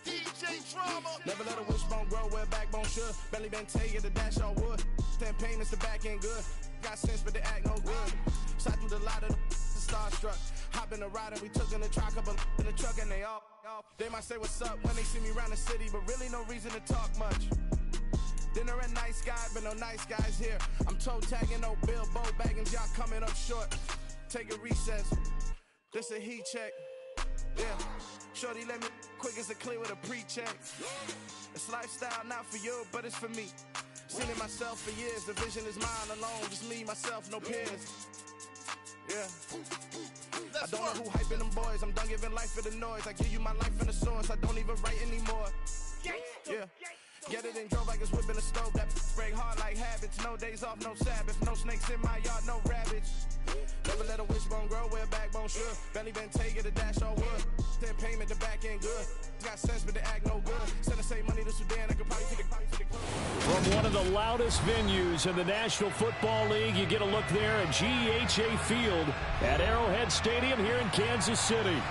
DJ Drama. Never let a wishbone grow where a backbone should. Belly been taken to dash on wood. 10 payments to back end good. Got sense, but they act no good. Shot through the lot of the starstruck. Hop in the ride and we took in the truck, couple in the truck and they all. They might say what's up when they see me around the city, but really no reason to talk much. Dinner at nice guy, but no nice guys here. I'm toe tagging, no Bilbo bagging, y'all coming up short. Take a recess. This a heat check. Yeah. Shorty let me quick as a clear with a pre-check. It's lifestyle not for you, but it's for me. Seen it myself for years. The vision is mine alone. Just me, myself, no peers. Yeah. I don't know who hyping them boys. I'm done giving life for the noise. I give you my life in the source. I don't even write anymore. Yeah. Get it and drove like it's whipping a stove. That break hard like habits. No days off, no Sabbath. No snakes in my yard, no rabbits. Never let a wishbone grow where a backbone should. Belly been taken to dash on wood. 10 payment, the back end good. Got sense, but they act no good. Send the same money to Sudan. I could probably take it. From one of the loudest venues in the National Football League. You get a look there at GEHA Field at Arrowhead Stadium here in Kansas City.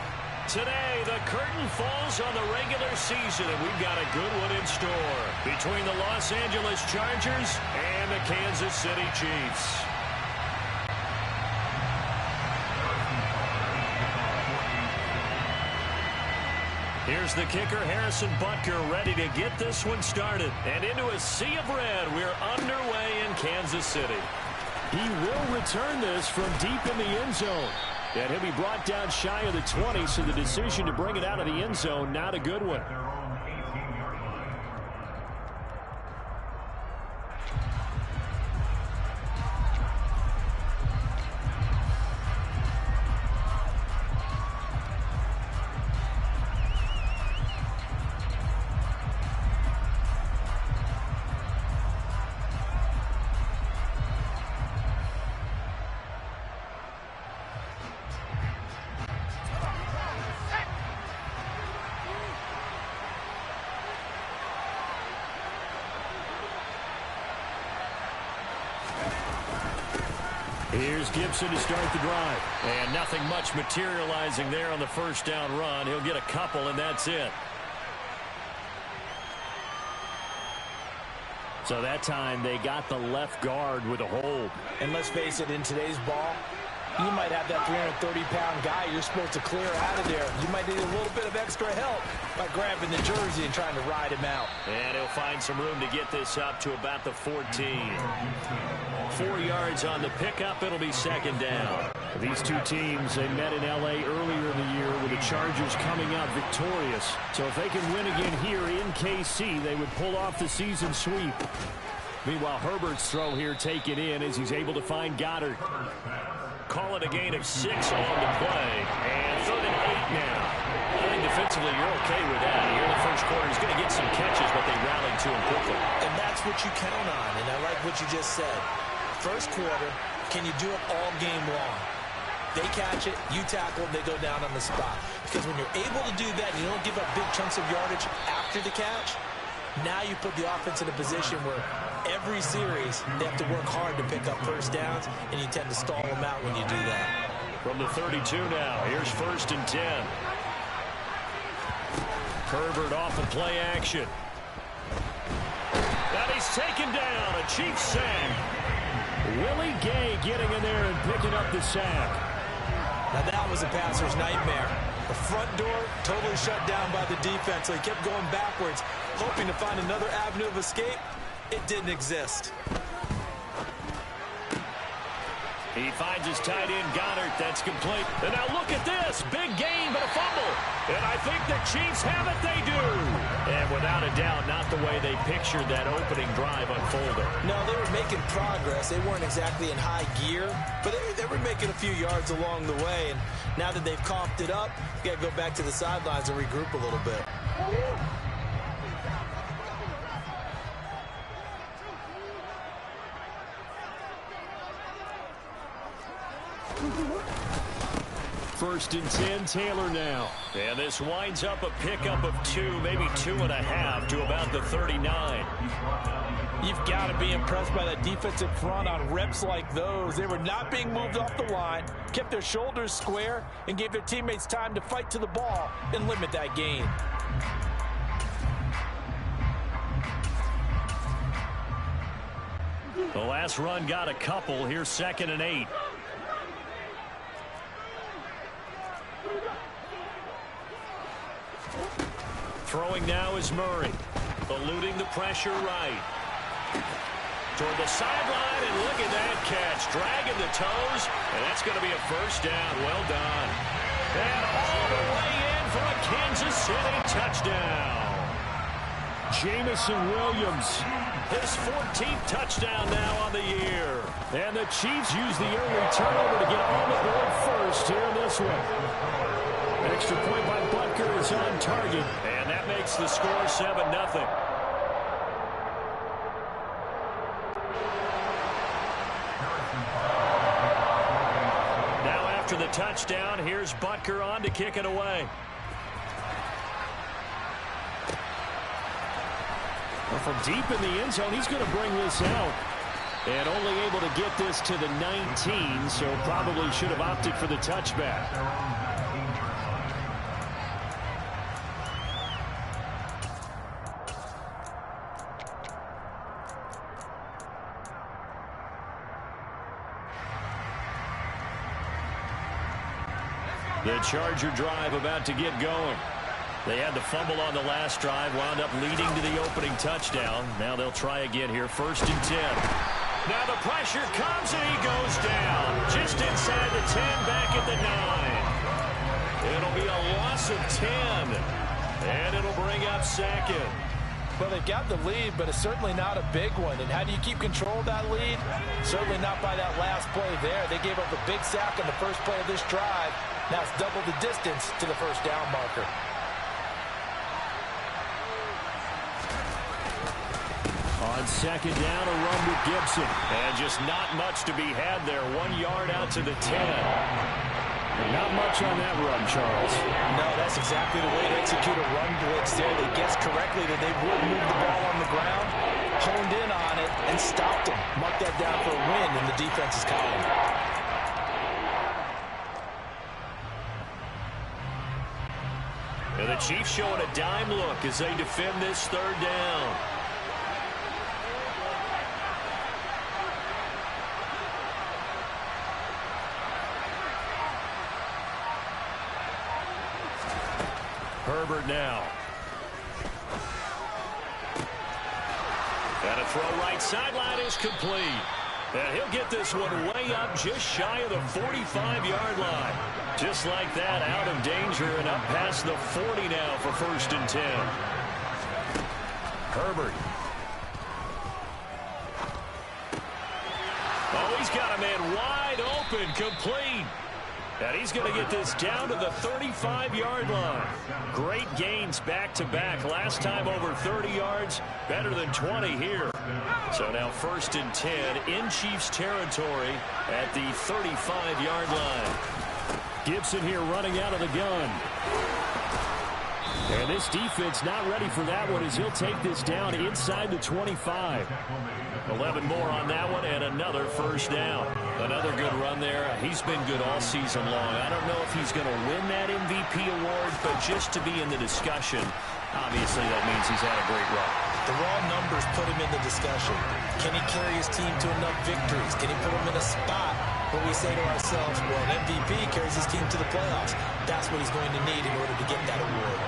Today, the curtain falls on the regular season, and we've got a good one in store between the Los Angeles Chargers and the Kansas City Chiefs. Here's the kicker, Harrison Butker, ready to get this one started. And into a sea of red, we're underway in Kansas City. He will return this from deep in the end zone. And he'll be brought down shy of the 20, so the decision to bring it out of the end zone, not a good one. Here's Gibson to start the drive. And nothing much materializing there on the first down run. He'll get a couple, and that's it. So that time they got the left guard with a hold. And let's face it, in today's ball, you might have that 330-pound guy you're supposed to clear out of there. You might need a little bit of extra help by grabbing the jersey and trying to ride him out. And he'll find some room to get this up to about the 14. 4 yards on the pickup. It'll be second down. These two teams, they met in L.A. earlier in the year with the Chargers coming out victorious. So if they can win again here in KC, they would pull off the season sweep. Meanwhile, Herbert's throw here taken in as he's able to find Goddard. Call it a gain of 6 on the play. And 3rd and 8 now. I think defensively you're okay with that. Here in the first quarter, he's going to get some catches, but they rallied to him quickly. And that's what you count on, and I like what you just said. First quarter, can you do it all game long? They catch it, you tackle, they go down on the spot. Because when you're able to do that and you don't give up big chunks of yardage after the catch, now you put the offense in a position where every series they have to work hard to pick up first downs, and you tend to stall them out when you do that. From the 32 now, here's 1st and 10. Herbert off the play action. And he's taken down, a Chiefs sack. Willie Gay getting in there and picking up the sack. Now that was a passer's nightmare. The front door totally shut down by the defense, so he kept going backwards, hoping to find another avenue of escape. It didn't exist. He finds his tight end, Goddard. That's complete. And now look at this. Big gain, but a fumble. And I think the Chiefs have it. They do. And without a doubt, not the way they pictured that opening drive unfolding. No, they were making progress. They weren't exactly in high gear, but they were making a few yards along the way. And now that they've coughed it up, you got to go back to the sidelines and regroup a little bit. First and 10, Taylor now. And this winds up a pickup of 2, maybe 2.5 to about the 39. You've got to be impressed by that defensive front on reps like those. They were not being moved off the line, kept their shoulders square, and gave their teammates time to fight to the ball and limit that gain. The last run got a couple. Here's 2nd and 8. Throwing now is Murray. Eluding the pressure right. Toward the sideline, and look at that catch. Dragging the toes, and that's going to be a first down. Well done. And all the way in for a Kansas City touchdown. Jamison Williams, his 14th touchdown now on the year. And the Chiefs use the early turnover to get on the board first here in this one. Extra point by Butker is on target, and that makes the score 7-0. Now after the touchdown, here's Butker on to kick it away. from deep in the end zone. He's going to bring this out. And only able to get this to the 19, so probably should have opted for the touchback. The Charger drive about to get going. They had the fumble on the last drive, wound up leading to the opening touchdown. Now they'll try again here, 1st and 10. Now the pressure comes and he goes down. Just inside the 10, back at the 9. It'll be a loss of 10. And it'll bring up 2nd. Well, they've got the lead, but it's certainly not a big one. And how do you keep control of that lead? Certainly not by that last play there. They gave up a big sack on the first play of this drive. Now it's double the distance to the first down marker. On 2nd down, a run with Gibson. And just not much to be had there. 1 yard out to the 10. Not much on that run, Charles. No, that's exactly the way to execute a run blitz there. They guessed correctly that they would move the ball on the ground, honed in on it, and stopped them. Mark that down for a win in the defense's column. And the Chiefs showing a dime look as they defend this 3rd down. Herbert now. And a throw right sideline is complete. And he'll get this one way up just shy of the 45-yard line. Just like that, out of danger and up past the 40 now for 1st and 10. Herbert. Oh, he's got a man wide open, complete. And he's going to get this down to the 35-yard line. Great gains back-to-back. Last time over 30 yards, better than 20 here. So now 1st and 10 in Chiefs territory at the 35-yard line. Gibson here running out of the gun. And this defense not ready for that one as he'll take this down inside the 25. 11 more on that one and another 1st down. Another good run there. He's been good all season long. I don't know if he's going to win that MVP award, but just to be in the discussion, obviously that means he's had a great run. The raw numbers put him in the discussion. Can he carry his team to enough victories? Can he put him in a spot where we say to ourselves, well, an MVP carries his team to the playoffs. That's what he's going to need in order to get that award.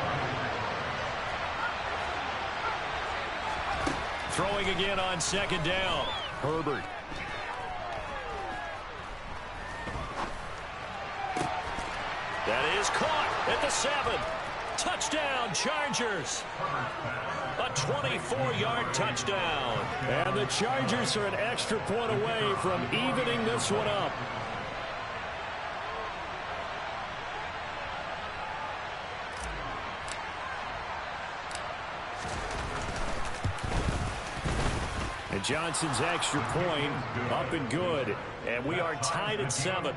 Throwing again on 2nd down. Herbert. That is caught at the 7. Touchdown, Chargers. A 24-yard touchdown. And the Chargers are an extra point away from evening this one up. And Johnson's extra point up and good. And we are tied at 7.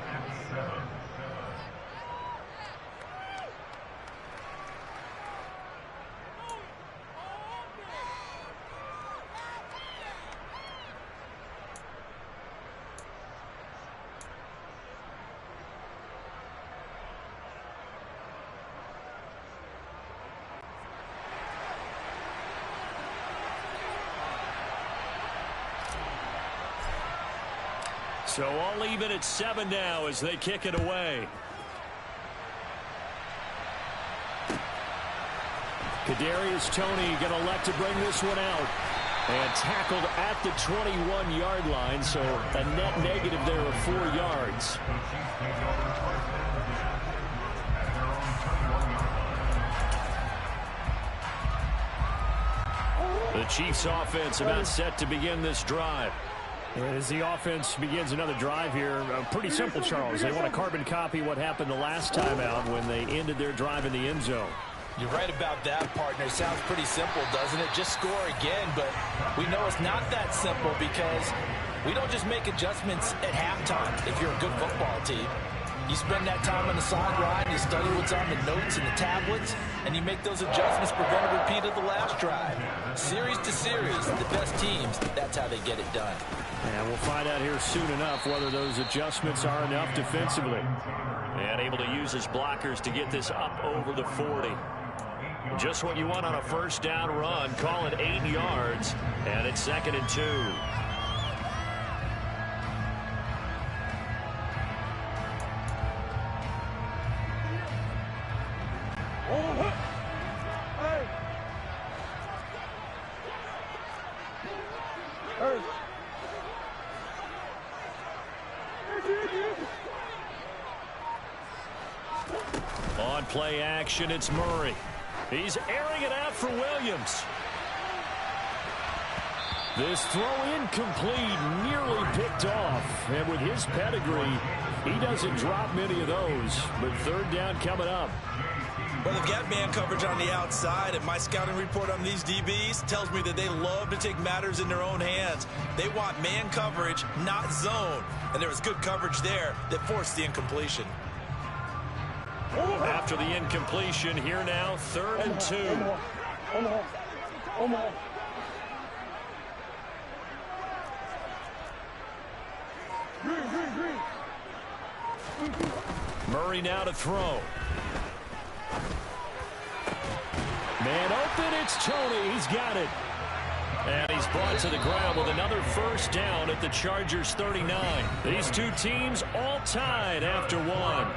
So all even at 7 now as they kick it away. Kadarius Toney going to elect to bring this one out. And tackled at the 21-yard line, so a net negative there of 4 yards. The Chiefs offense about set to begin this drive. And as the offense begins another drive here, pretty simple, Charles. They want to carbon copy what happened the last time out when they ended their drive in the end zone. You're right about that, partner. Sounds pretty simple, doesn't it? Just score again, but we know it's not that simple because we don't just make adjustments at halftime if you're a good football team. You spend that time on the sideline, you study what's on the notes and the tablets, and you make those adjustments, prevent a repeat of the last drive. Series to series, the best teams, that's how they get it done. And we'll find out here soon enough whether those adjustments are enough defensively. And able to use his blockers to get this up over the 40. Just what you want on a first down run. Call it 8 yards, and it's 2nd and 2. On play action, it's Murray. He's airing it out for Williams. This throw incomplete, nearly picked off. And with his pedigree, he doesn't drop many of those. But 3rd down coming up. Well, they've got man coverage on the outside, and my scouting report on these DBs tells me that they love to take matters in their own hands. They want man coverage, not zone. And there was good coverage there that forced the incompletion. After the incompletion, here now, 3rd and 2. Murray now to throw. Man open, it's Tony. He's got it. And he's brought to the ground with another first down at the Chargers' 39. These two teams all tied after one.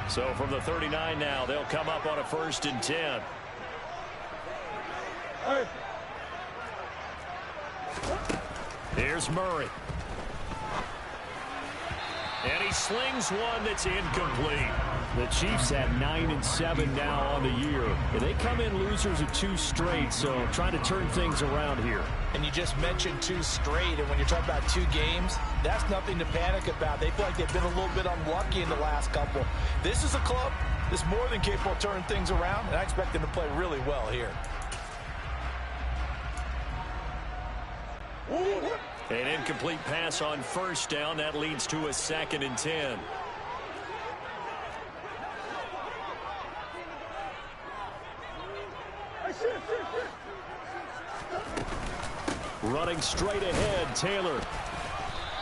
So from the 39 now, they'll come up on a 1st and 10. Here's Murray. And he slings one that's incomplete. The Chiefs at 9-7 now on the year. And they come in losers of 2 straight, so trying to turn things around here. And you just mentioned 2 straight, and when you're talking about 2 games, that's nothing to panic about. They feel like they've been a little bit unlucky in the last couple. This is a club that's more than capable of turning things around, and I expect them to play really well here. An incomplete pass on 1st down. That leads to a 2nd and 10. Running straight ahead, Taylor.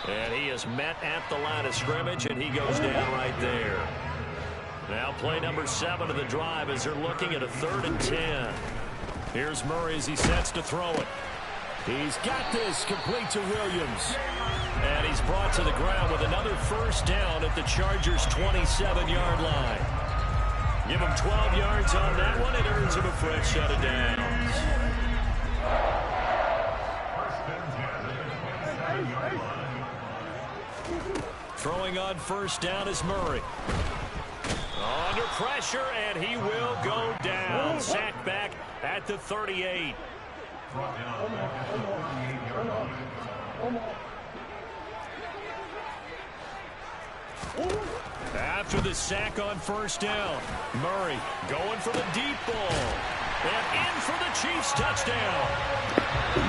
And he is met at the line of scrimmage, and he goes down right there. Now play number 7 of the drive as they're looking at a 3rd and 10. Here's Murray as he sets to throw it. He's got this, complete to Williams. And he's brought to the ground with another first down at the Chargers' 27-yard line. Give him 12 yards on that one. It earns him a fresh set of downs. Throwing on first down is Murray. Under pressure, and he will go down. Sacked back at the 38. After the sack on first down, Murray going for the deep ball. And in for the Chiefs touchdown.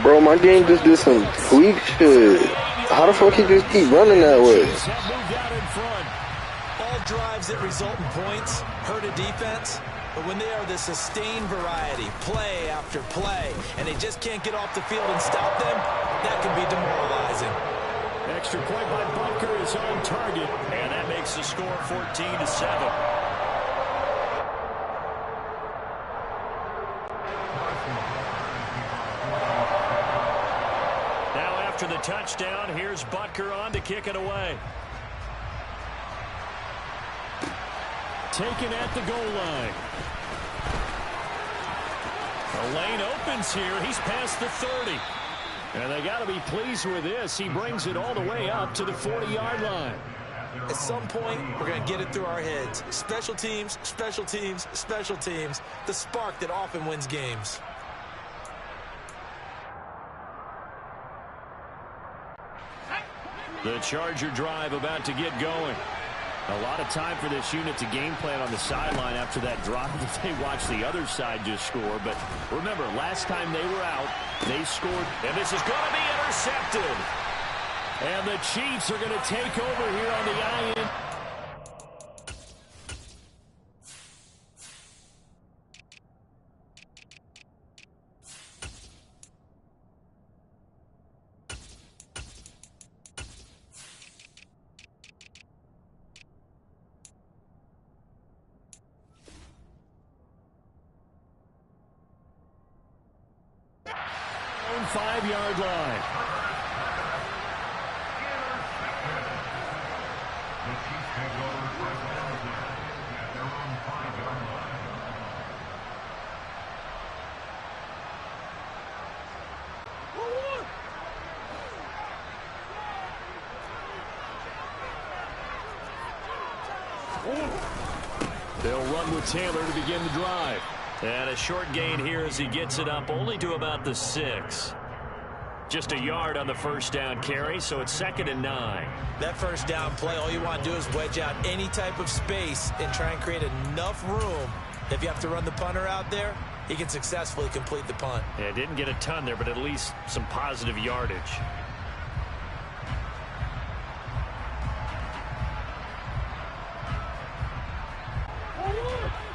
Bro, my game just did some tweak shit. How the fuck he just keep running that way? All drives that result in points hurt a defense, but when they are the sustained variety, play after play, and they just can't get off the field and stop them, that can be demoralizing. Extra point by Bunker is on target, and that makes the score 14-7. After the touchdown, here's Butker on to kick it away. Taken at the goal line. The lane opens here. He's past the 30. And they got to be pleased with this. He brings it all the way up to the 40-yard line. At some point, we're going to get it through our heads. Special teams, special teams, special teams. The spark that often wins games. The Charger drive about to get going. A lot of time for this unit to game plan on the sideline after that drive that they watched the other side just score. But remember, last time they were out, they scored. And this is going to be intercepted. And the Chiefs are going to take over here on the I-end. Own 5-yard line. They'll run with Taylor to begin the drive. And a short gain here as he gets it up only to about the 6. Just a yard on the first down carry, so it's 2nd and 9. That first down play, all you want to do is wedge out any type of space and try and create enough room. If you have to run the punter out there, he can successfully complete the punt. Yeah, didn't get a ton there, but at least some positive yardage.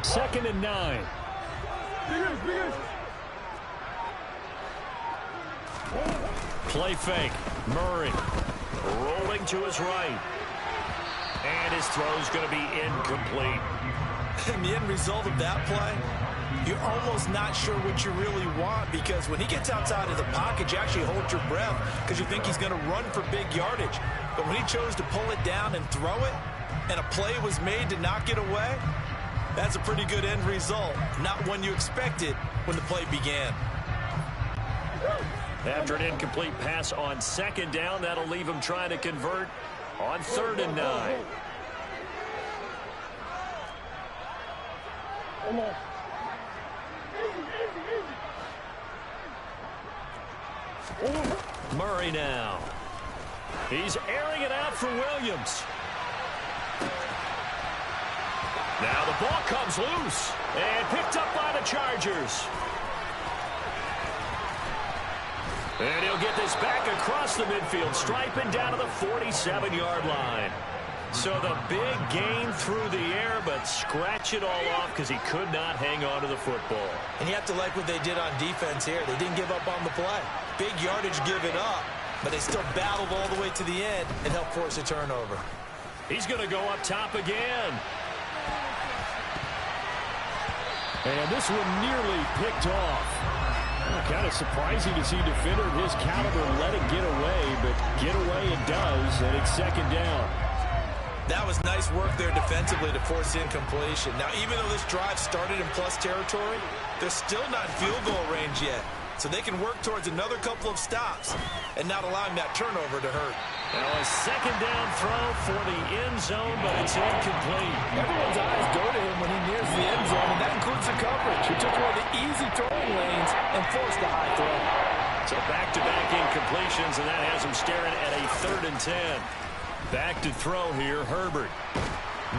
Second and 9. Play fake. Murray rolling to his right. And his throw's going to be incomplete. And the end result of that play, you're almost not sure what you really want, because when he gets outside of the pocket, you actually hold your breath because you think he's going to run for big yardage. But when he chose to pull it down and throw it, and a play was made to knock it away, that's a pretty good end result. Not one you expected when the play began. After an incomplete pass on 2nd down, that'll leave him trying to convert on 3rd and 9. Murray now. He's airing it out for Williams. Now the ball comes loose and picked up by the Chargers. And he'll get this back across the midfield stripe and down to the 47-yard line. So the big gain through the air, but scratch it all off because he could not hang on to the football. And you have to like what they did on defense here. They didn't give up on the play. Big yardage given up, but they still battled all the way to the end and helped force a turnover. He's going to go up top again. And this one nearly picked off. Kind of surprising to see a defender of his caliber let it get away, but get away it does, and it's 2nd down. That was nice work there defensively to force incompletion. Now, even though this drive started in plus territory, they're still not field goal range yet. So they can work towards another couple of stops and not allowing that turnover to hurt. Now a 2nd down throw for the end zone, but it's incomplete. Everyone's eyes go to him when he nears the end zone, and that includes the coverage. He took one of the easy throwing lanes and forced a high throw. So back-to-back incompletions, and that has him staring at a 3rd and 10. Back to throw here, Herbert.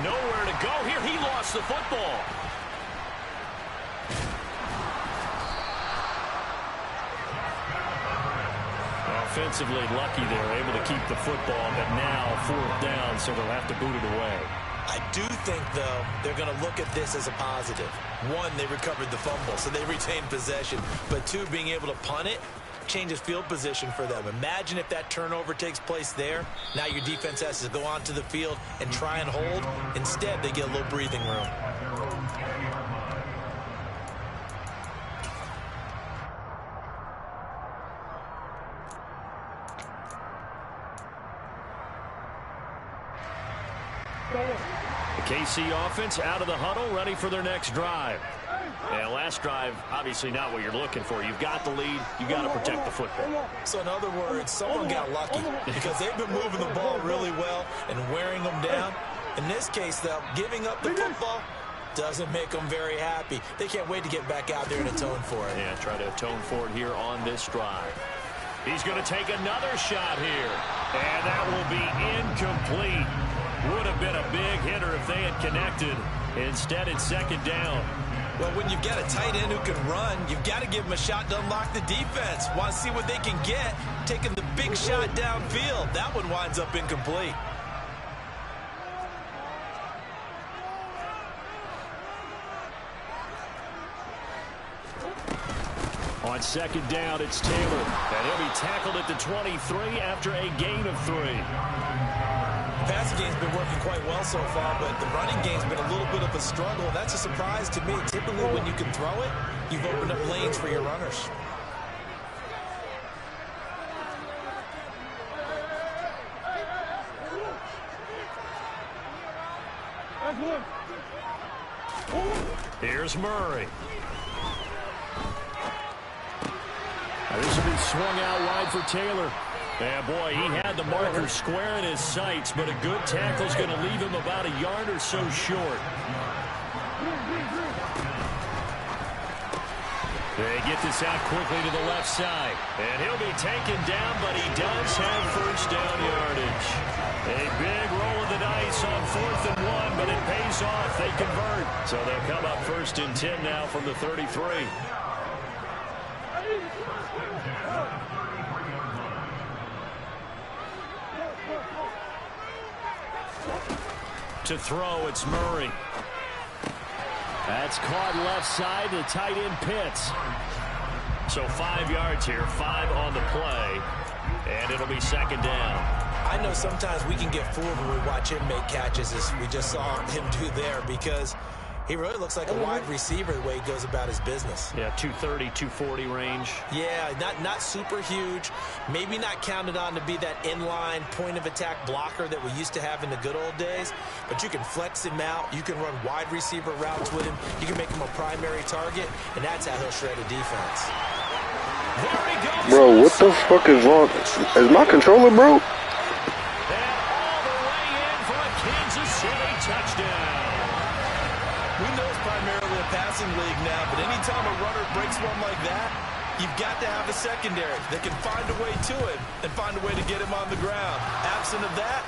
Nowhere to go here. He lost the football. Offensively lucky they're able to keep the football, but now 4th down, so they'll have to boot it away. I do think, though, they're going to look at this as a positive. One, they recovered the fumble, so they retained possession. But two, being able to punt it changes field position for them. Imagine if that turnover takes place there. Now your defense has to go onto the field and try and hold. Instead, they get a little breathing room. The KC offense out of the huddle, ready for their next drive. And last drive, obviously not what you're looking for. You've got the lead. You've got to protect the football. So in other words, someone got lucky because they've been moving the ball really well and wearing them down. In this case, though, giving up the football doesn't make them very happy. They can't wait to get back out there and atone for it. Yeah, try to atone for it here on this drive. He's going to take another shot here. And that will be incomplete. Would have been a big hitter if they had connected. Instead, it's second down. Well, when you've got a tight end who can run, you've got to give him a shot to unlock the defense. Want to see what they can get, taking the big shot downfield. That one winds up incomplete. On second down, it's Taylor. And he'll be tackled at the 23 after a gain of 3. The passing game's been working quite well so far, but the running game's been a little bit of a struggle. That's a surprise to me. Typically, when you can throw it, you've opened up lanes for your runners. Here's Murray. Now this will be swung out wide for Taylor. And boy, he had the marker square in his sights, but a good tackle's going to leave him about a yard or so short. They get this out quickly to the left side. And he'll be taken down, but he does have first down yardage. A big roll of the dice on 4th and 1, but it pays off. They convert. So they'll come up 1st and 10 now from the 33. To throw, it's Murray. That's caught left side. The tight end Pitts. So 5 yards here, 5 on the play, and it'll be second down. I know sometimes we can get fooled when we watch him make catches, as we just saw him do there, because he really looks like a wide receiver the way he goes about his business. Yeah, 230, 240 range. Yeah, not super huge. Maybe not counted on to be that inline point-of-attack blocker that we used to have in the good old days. But you can flex him out. You can run wide receiver routes with him. You can make him a primary target, and that's how he'll shred a defense. There he goes. Bro, what the fuck is wrong? Is my controller broke? And all the way in for a Kansas City touchdown. We know it's primarily a passing league now, but anytime a runner breaks one like that, you've got to have a secondary that can find a way to him and find a way to get him on the ground. Absent of that,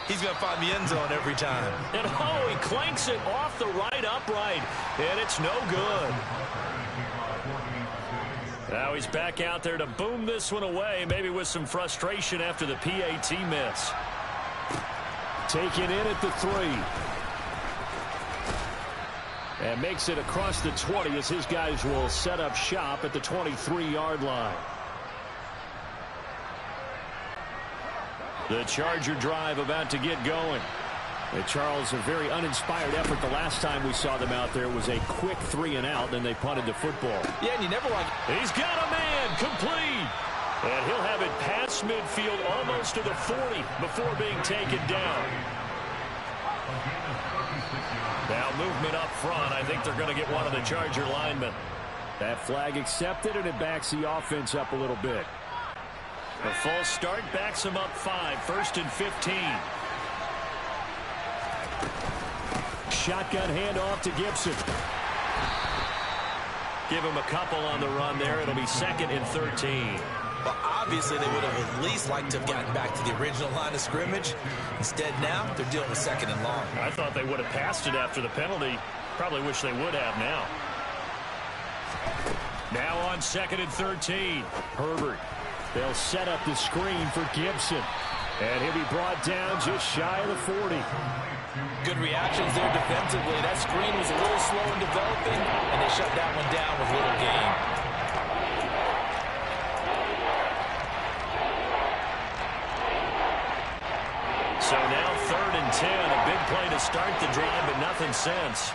he's going to find the end zone every time. And he clanks it off the right upright, and it's no good. Now he's back out there to boom this one away, maybe with some frustration after the PAT miss. Taken in at the 3. And makes it across the 20 as his guys will set up shop at the 23-yard line. The Charger drive about to get going. And Charles, a very uninspired effort. The last time we saw them out there was a quick 3 and out, then they punted the football. Yeah, and you never like... He's got a man, complete. And he'll have it past midfield almost to the 40 before being taken down. Now movement up front. I think they're going to get one of the Charger linemen. That flag accepted, and it backs the offense up a little bit. The false start backs them up 5. 1st and 15. Shotgun handoff to Gibson. Give him a couple on the run there. It'll be 2nd and 13. Well, obviously, they would have at least liked to have gotten back to the original line of scrimmage. Instead, now, they're dealing with 2nd and long. I thought they would have passed it after the penalty. Probably wish they would have now. Now on 2nd and 13. Herbert. They'll set up the screen for Gibson. And he'll be brought down just shy of the 40. Good reactions there defensively. That screen was a little slow in developing, and they shut that one down with little gain. So now 3rd and 10. A big play to start the drive, but nothing since.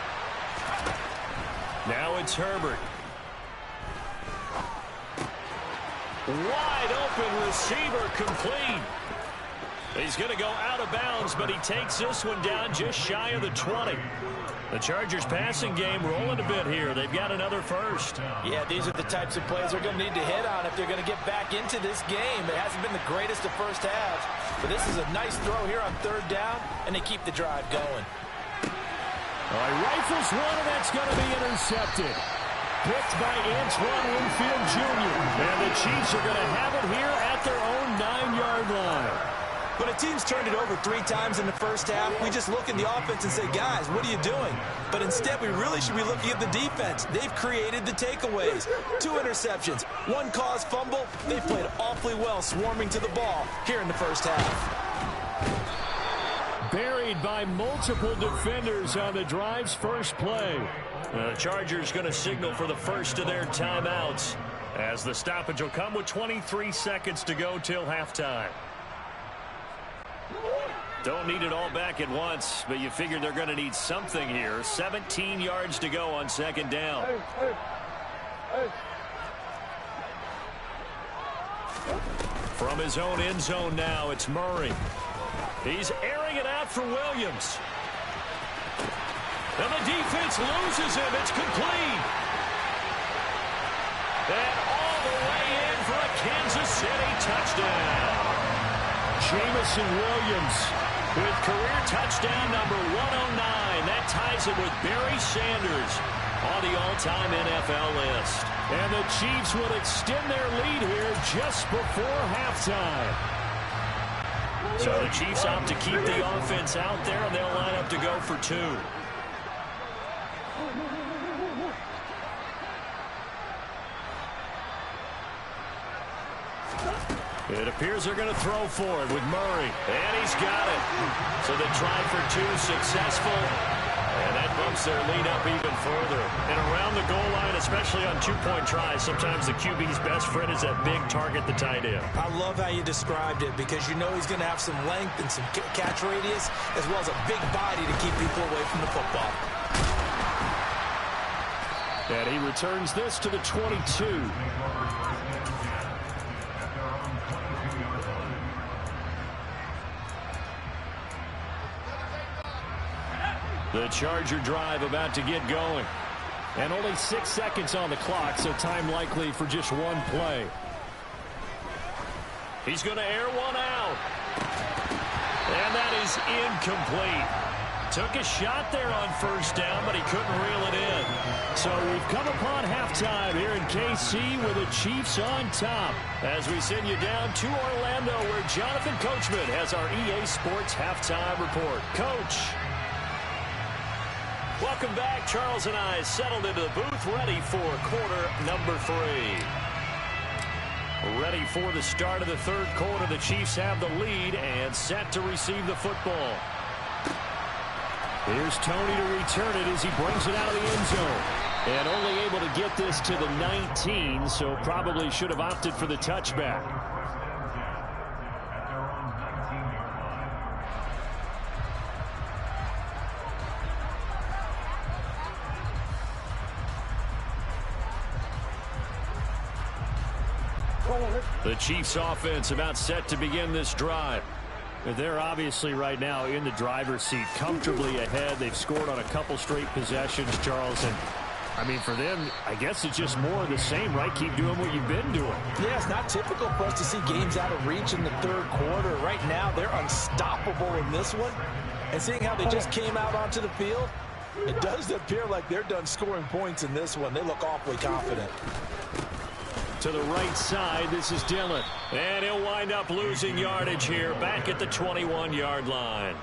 Now it's Herbert. Wide open receiver, complete. He's going to go out of bounds, but he takes this one down just shy of the 20. The Chargers passing game rolling a bit here. They've got another first. Yeah, these are the types of plays they're going to need to hit on if they're going to get back into this game. It hasn't been the greatest of first halves, but this is a nice throw here on 3rd down, and they keep the drive going. All right, rifles one, and that's going to be intercepted. Picked by Antoine Winfield Jr. And the Chiefs are going to have it here at their own 9-yard line. When a team's turned it over 3 times in the first half, we just look at the offense and say, guys, what are you doing? But instead, we really should be looking at the defense. They've created the takeaways. 2 interceptions, 1 caused fumble. They've played awfully well swarming to the ball here in the first half. Buried by multiple defenders on the drive's first play. The Chargers going to signal for the first of their timeouts, as the stoppage will come with 23 seconds to go till halftime. Don't need it all back at once, but you figure they're going to need something here. 17 yards to go on second down. From his own end zone now, it's Murray. He's airing it out for Williams. And the defense loses him. It's complete. And all the way in for a Kansas City touchdown. Jamison Williams with career touchdown number 109. That ties him with Barry Sanders on the all-time NFL list. And the Chiefs will extend their lead here just before halftime. So the Chiefs opt to keep the offense out there, and they'll line up to go for 2. It appears they're going to throw for it with Murray. And he's got it. So the try for 2 successful. And that bumps their lead up even further. And around the goal line, especially on 2-point tries, sometimes the QB's best friend is that big target, the tight end. I love how you described it, because you know he's going to have some length and some catch radius, as well as a big body to keep people away from the football. And he returns this to the 22. The Charger drive about to get going. And only 6 seconds on the clock, so time likely for just 1 play. He's going to air one out. And that is incomplete. Took a shot there on first down, but he couldn't reel it in. So we've come upon halftime here in KC with the Chiefs on top, as we send you down to Orlando, where Jonathan Coachman has our EA Sports halftime report. Coach. Welcome back. Charles and I settled into the booth, ready for quarter number 3. Ready for the start of the third quarter. The Chiefs have the lead and set to receive the football. Here's Tony to return it as he brings it out of the end zone. And only able to get this to the 19, so probably should have opted for the touchback. The Chiefs offense about set to begin this drive. They're obviously right now in the driver's seat, comfortably ahead. They've scored on a couple straight possessions, Charles. And, I mean, for them, I guess it's just more of the same, right? Keep doing what you've been doing. Yeah, it's not typical for us to see games out of reach in the third quarter. Right now, they're unstoppable in this one. And seeing how they just came out onto the field, it does appear like they're done scoring points in this one. They look awfully confident. To the right side, this is Dillon. And he'll wind up losing yardage here, back at the 21-yard line.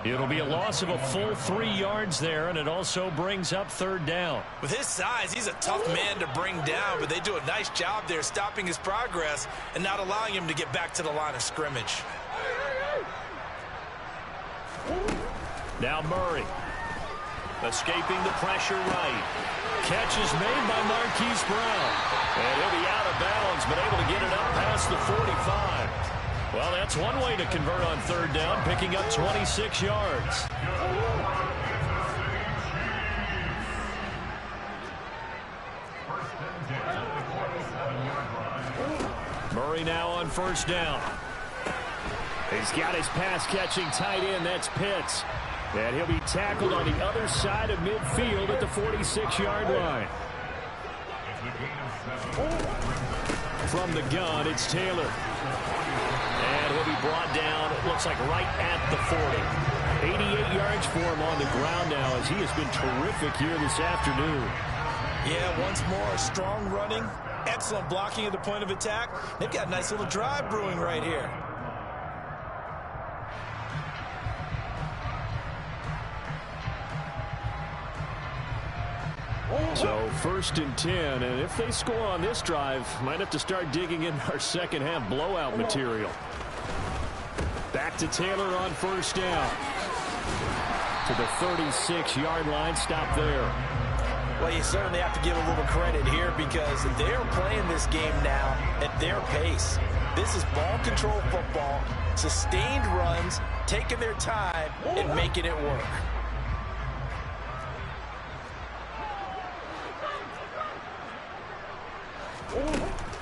It'll be a loss of a full 3 yards there, and it also brings up third down. With his size, he's a tough man to bring down, but they do a nice job there stopping his progress and not allowing him to get back to the line of scrimmage. Now Murray. Escaping the pressure right. Catch is made by Marquise Brown. And he'll be out of bounds, but able to get it up past the 45. Well, that's one way to convert on third down, picking up 26 yards. Murray now on first down. He's got his pass-catching tight end. That's Pitts. And he'll be tackled on the other side of midfield at the 46-yard line. From the gun, it's Taylor. And he'll be brought down, it looks like right at the 40. 88 yards for him on the ground now, as he has been terrific here this afternoon. Yeah, once more, strong running, excellent blocking at the point of attack. They've got a nice little drive brewing right here. So 1st and 10, and if they score on this drive, might have to start digging in our second half blowout material. Back to Taylor on 1st down. To the 36-yard line, stop there. Well, you certainly have to give a little credit here because they're playing this game now at their pace. This is ball control football, sustained runs, taking their time and making it work.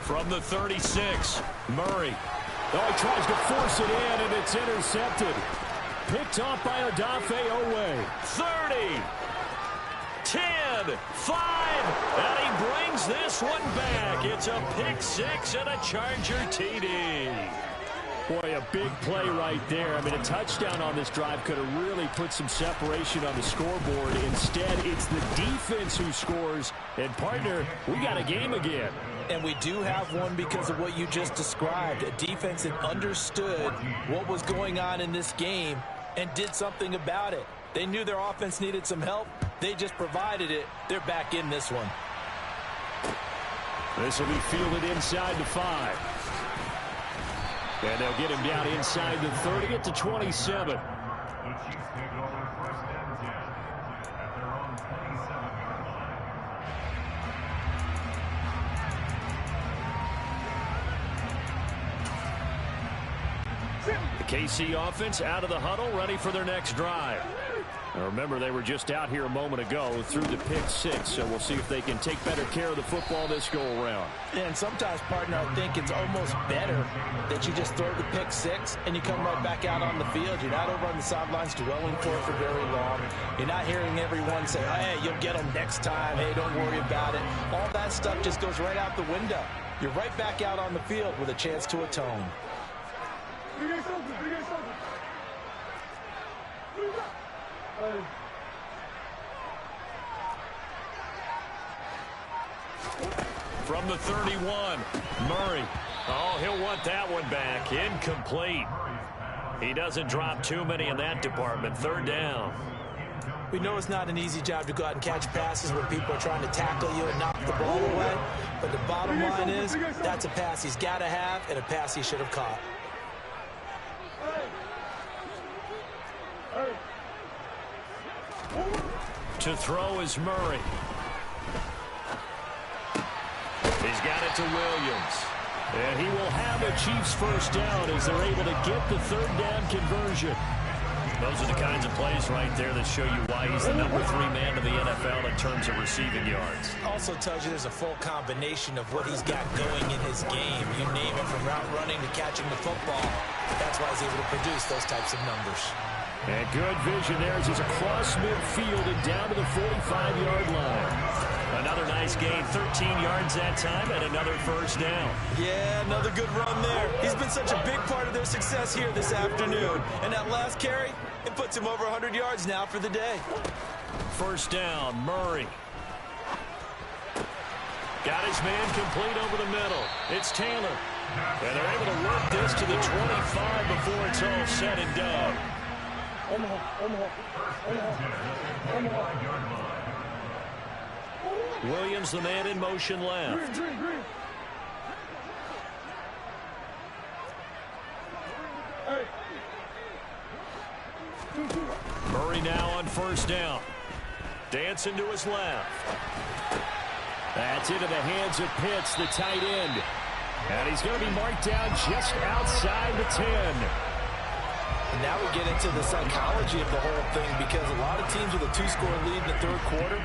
From the 36, Murray. Oh, he tries to force it in, and it's intercepted. Picked off by Odafe Owe. 30, 10, 5, and he brings this one back. It's a pick six and a Charger TD. Boy, a big play right there. I mean, a touchdown on this drive could have really put some separation on the scoreboard. Instead, it's the defense who scores. And, partner, we got a game again. And we do have one because of what you just described. A defense that understood what was going on in this game and did something about it. They knew their offense needed some help. They just provided it. They're back in this one. This will be fielded inside the 5. And they'll get him down inside the 30 at the 27. The KC offense out of the huddle, ready for their next drive. Now remember, they were just out here a moment ago through the pick six, so we'll see if they can take better care of the football this go-around. And sometimes, partner, I think it's almost better that you just throw the pick six and you come right back out on the field. You're not over on the sidelines dwelling for it for very long. You're not hearing everyone say, hey, you'll get them next time. Hey, don't worry about it. All that stuff just goes right out the window. You're right back out on the field with a chance to atone. From the 31, Murray. Oh, he'll want that one back. Incomplete. He doesn't drop too many in that department. 3rd down. We know it's not an easy job to go out and catch passes when people are trying to tackle you and knock the ball away. But the bottom line is that's a pass he's got to have and a pass he should have caught. To throw is Murray. He's got it to Williams. And he will have a Chiefs 1st down as they're able to get the 3rd down conversion. Those are the kinds of plays right there that show you why he's the number 3 man in the NFL in terms of receiving yards. Also tells you there's a full combination of what he's got going in his game. You name it, from route running to catching the football. That's why he's able to produce those types of numbers. And good vision there as he's across midfield and down to the 45-yard line. Another nice gain, 13 yards that time, and another 1st down. Yeah, another good run there. He's been such a big part of their success here this afternoon. And that last carry, it puts him over 100 yards now for the day. 1st down, Murray. Got his man complete over the middle. It's Taylor. And they're able to work this to the 25 before it's all said and done. Williams, the man in motion left. Murray now on 1st down. Dancing to his left. That's into the hands of Pitts, the tight end. And he's going to be marked down just outside the 10. And now we get into the psychology of the whole thing, because a lot of teams with a 2-score lead in the 3rd quarter,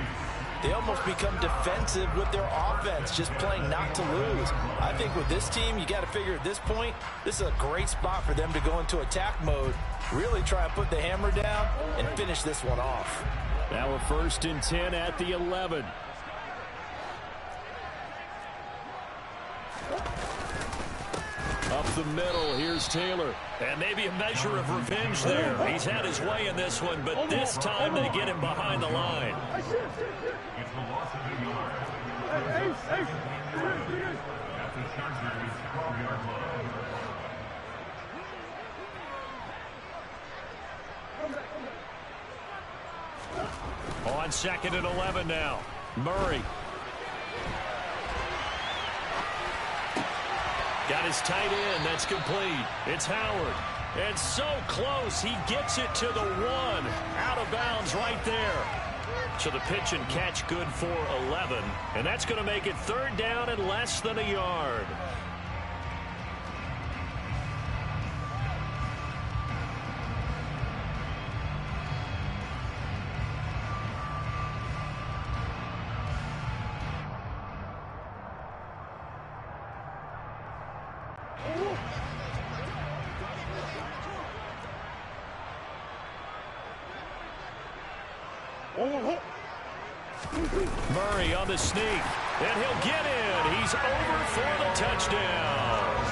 they almost become defensive with their offense, just playing not to lose. I think with this team, you got to figure at this point, this is a great spot for them to go into attack mode, really try and put the hammer down and finish this one off. Now a 1st and 10 at the 11. Up the middle, here's Taylor. And maybe a measure of revenge there. He's had his way in this one, but this time they get him behind the line. On 2nd and 11 now. Murray. Got his tight end. That's complete. It's Howard. And so close. He gets it to the 1. Out of bounds right there. So the pitch and catch good for 11. And that's going to make it 3rd down and less than a yard. Murray on the sneak, and he'll get in. He's over for the touchdown.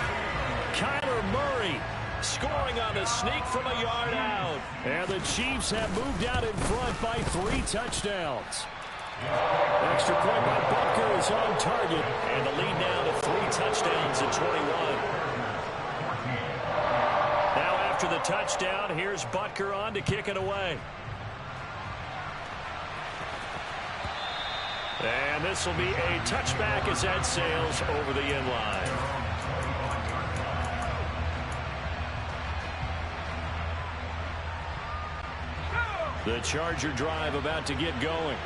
Kyler Murray scoring on the sneak from a yard out. And the Chiefs have moved out in front by 3 touchdowns. Extra point by Butker is on target, and the lead now to 3 touchdowns at 21. Now after the touchdown, here's Butker on to kick it away. And this will be a touchback as that sails over the end line. The Charger drive about to get going.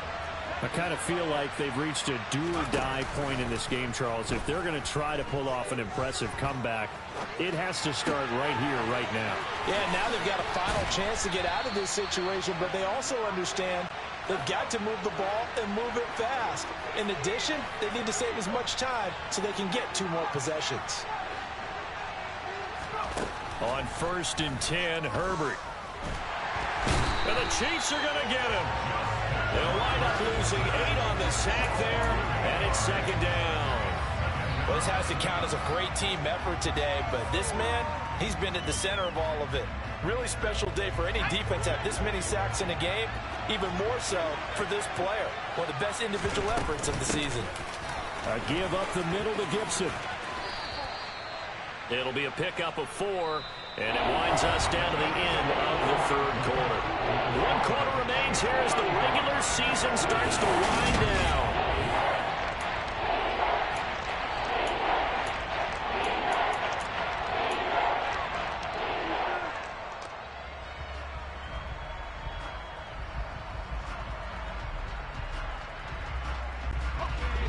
I kind of feel like they've reached a do-or-die point in this game, Charles. If they're going to try to pull off an impressive comeback, it has to start right here, right now. Yeah, now they've got a final chance to get out of this situation, but they also understand they've got to move the ball and move it fast. In addition, they need to save as much time so they can get 2 more possessions. On 1st and 10, Herbert. And the Chiefs are going to get him. They'll wind up losing 8 on the sack there, and it's 2nd down. Well, this has to count as a great team effort today, but this man, he's been at the center of all of it. Really special day for any defense to have this many sacks in a game, even more so for this player. One of the best individual efforts of the season. A give up the middle to Gibson. It'll be a pickup of 4, and it winds us down to the end of the 3rd quarter. 1 quarter remains here as the regular season starts to wind down.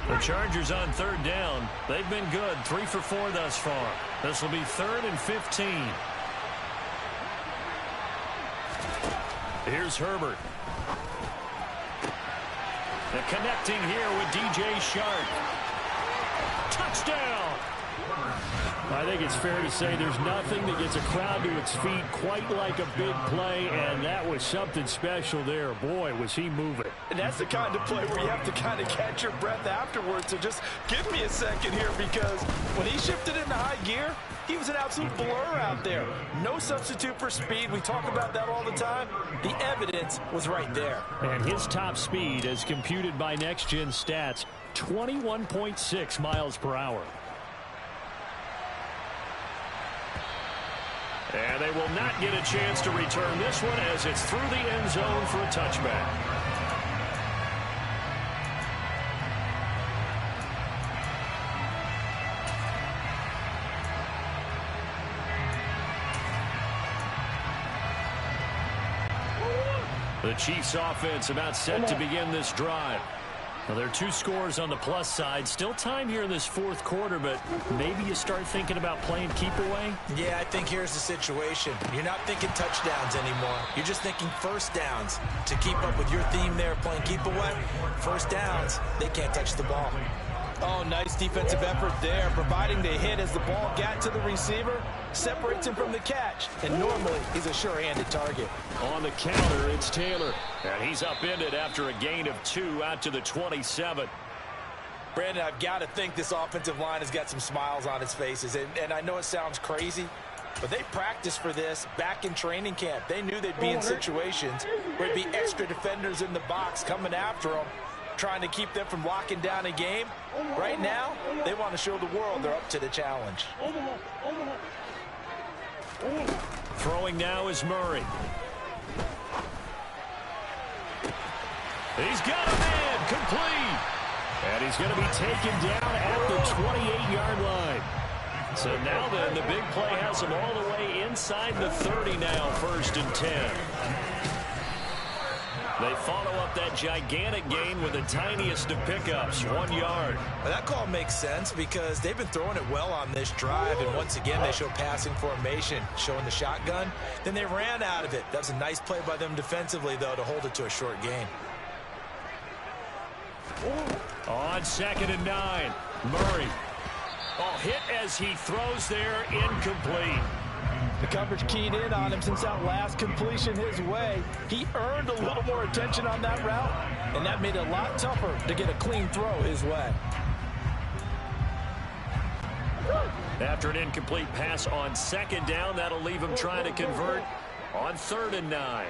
The Chargers on 3rd down. They've been good. 3 for 4 thus far. This will be 3rd and 15. Here's Herbert. And connecting here with DJ Shark. Touchdown! I think it's fair to say there's nothing that gets a crowd to its feet quite like a big play, and that was something special there. Boy, was he moving. And that's the kind of play where you have to kind of catch your breath afterwards. So just give me a second here, because when he shifted into high gear, he was an absolute blur out there. No substitute for speed. We talk about that all the time. The evidence was right there. And his top speed, as computed by Next Gen Stats, 21.6 miles per hour. And they will not get a chance to return this one as it's through the end zone for a touchback. The Chiefs offense about set to begin this drive. Well, there are 2 scores on the plus side. Still time here in this 4th quarter, but maybe you start thinking about playing keep away? Yeah, I think here's the situation. You're not thinking touchdowns anymore. You're just thinking first downs. To keep up with your theme there, playing keep away, first downs, they can't touch the ball. Oh, nice defensive effort there, providing the hit as the ball got to the receiver, separates him from the catch, and normally he's a sure-handed target. On the counter, it's Taylor, and he's upended after a gain of 2 out to the 27. Brandon, I've got to think this offensive line has got some smiles on its faces, and I know it sounds crazy, but they practiced for this back in training camp. They knew they'd be in situations where there'd be extra defenders in the box coming after them, trying to keep them from locking down a game. Right now, they want to show the world they're up to the challenge. Throwing now is Murray. He's got a man complete. And he's going to be taken down at the 28-yard line. So now then, the big play has him all the way inside the 30 now, 1st and 10. They follow up that gigantic gain with the tiniest of pickups, 1 yard. Well, that call makes sense because they've been throwing it well on this drive, and once again they show passing formation, showing the shotgun. Then they ran out of it. That was a nice play by them defensively, though, to hold it to a short gain. On 2nd and 9, Murray. Oh, hit as he throws there, incomplete. The coverage keyed in on him since that last completion his way. He earned a little more attention on that route, and that made it a lot tougher to get a clean throw his way. After an incomplete pass on 2nd down, that'll leave him trying to convert on 3rd and 9.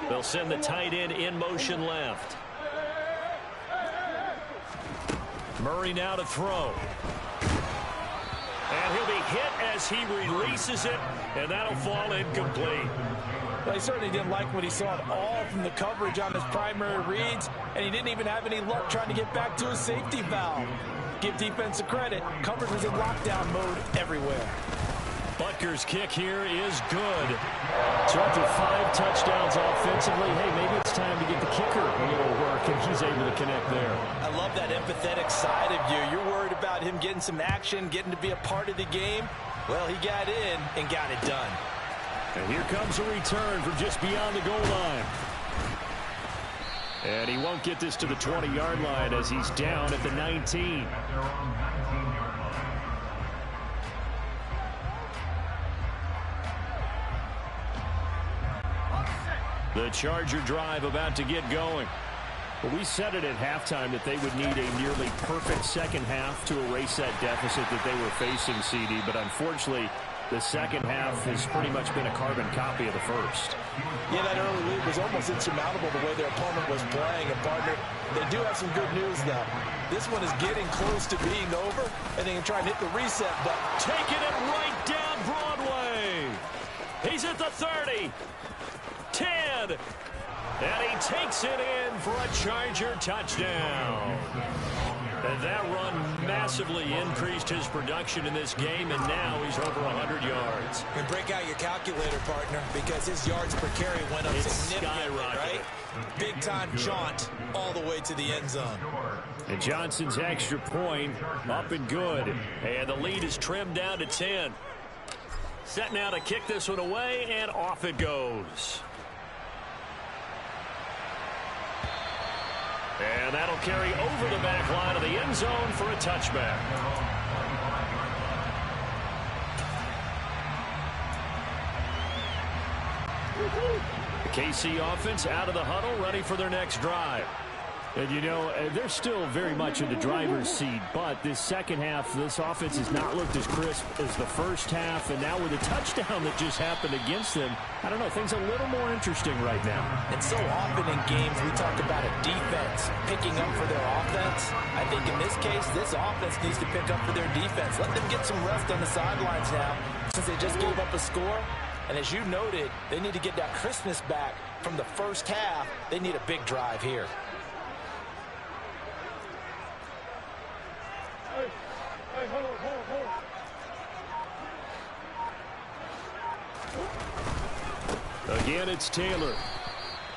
They'll send the tight end in motion left. Murray now to throw. And he'll be hit as he releases it, and that'll fall incomplete. Well, he certainly didn't like what he saw at all from the coverage on his primary reads, and he didn't even have any luck trying to get back to his safety valve. Give defense credit. Coverage was in lockdown mode everywhere. Butker's kick here is good. So after 5 touchdowns offensively, hey, maybe it's time to get the kicker a little work, and he's able to connect there. I love that empathetic side of you. You're worried about him getting some action, getting to be a part of the game. Well, he got in and got it done. And here comes a return from just beyond the goal line. And he won't get this to the 20-yard line as he's down at the 19. The Charger drive about to get going. Well, we said it at halftime that they would need a nearly perfect second half to erase that deficit that they were facing, CD. But unfortunately, the second half has pretty much been a carbon copy of the first. Yeah, that early lead was almost insurmountable the way their opponent was playing. And, partner, they do have some good news, though. This one is getting close to being over, and they can try and hit the reset button. Taking it right down Broadway. He's at the 30. 10. And he takes it in for a Charger touchdown. And that run massively increased his production in this game, and now he's over 100 yards. And break out your calculator, partner, because his yards per carry went up significantly, right? Big-time jaunt all the way to the end zone. And Johnson's extra point up and good. And the lead is trimmed down to 10. Set now to kick this one away, and off it goes. And that'll carry over the back line of the end zone for a touchback. The KC offense out of the huddle, ready for their next drive. And, you know, they're still very much in the driver's seat, but this second half, this offense has not looked as crisp as the first half, and now with a touchdown that just happened against them, I don't know, things a little more interesting right now. And so often in games we talk about a defense picking up for their offense. I think in this case, this offense needs to pick up for their defense. Let them get some rest on the sidelines now since they just gave up a score. And as you noted, they need to get that crispness back from the first half. They need a big drive here. Again, it's Taylor.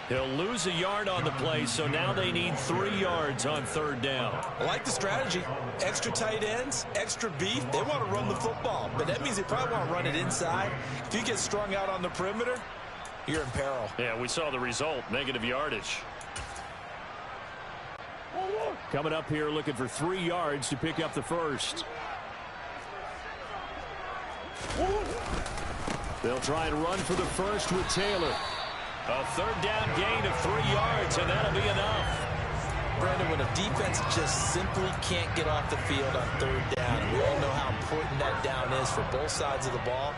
He'll lose a yard on the play, so now they need 3 yards on 3rd down. I like the strategy. Extra tight ends, extra beef. They want to run the football, but that means they probably want to run it inside. If you get strung out on the perimeter, you're in peril. Yeah, we saw the result, negative yardage. Coming up here looking for 3 yards to pick up the first. They'll try and run for the first with Taylor. A 3rd down gain of 3 yards, and that'll be enough. Brandon, when a defense just simply can't get off the field on 3rd down, we all know how important that down is for both sides of the ball.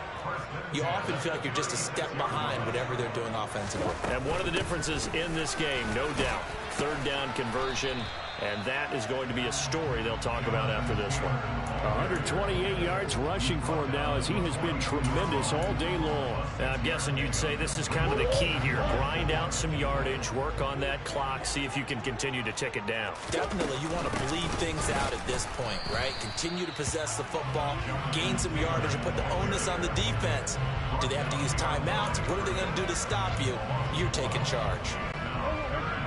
You often feel like you're just a step behind whatever they're doing offensively. And one of the differences in this game, no doubt, third down conversion, and that is going to be a story they'll talk about after this one. 128 yards rushing for him now as he has been tremendous all day long. Now, I'm guessing you'd say this is kind of the key here. Grind out some yardage, work on that clock, see if you can continue to tick it down. Definitely, you want to bleed things out at this point, right? Continue to possess the football, gain some yardage, and put the onus on the defense. Do they have to use timeouts? What are they going to do to stop you? You're taking charge.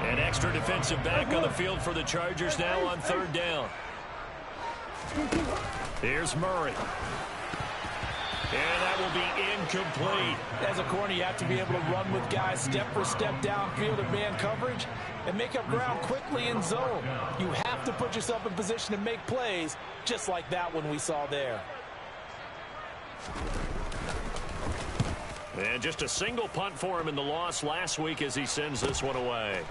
An extra defensive back on the field for the Chargers now on third down. Here's Murray. And that will be incomplete. As a corner, you have to be able to run with guys step for step downfield in man coverage and make up ground quickly in zone. You have to put yourself in position to make plays, just like that one we saw there. And just a single punt for him in the loss last week as he sends this one away.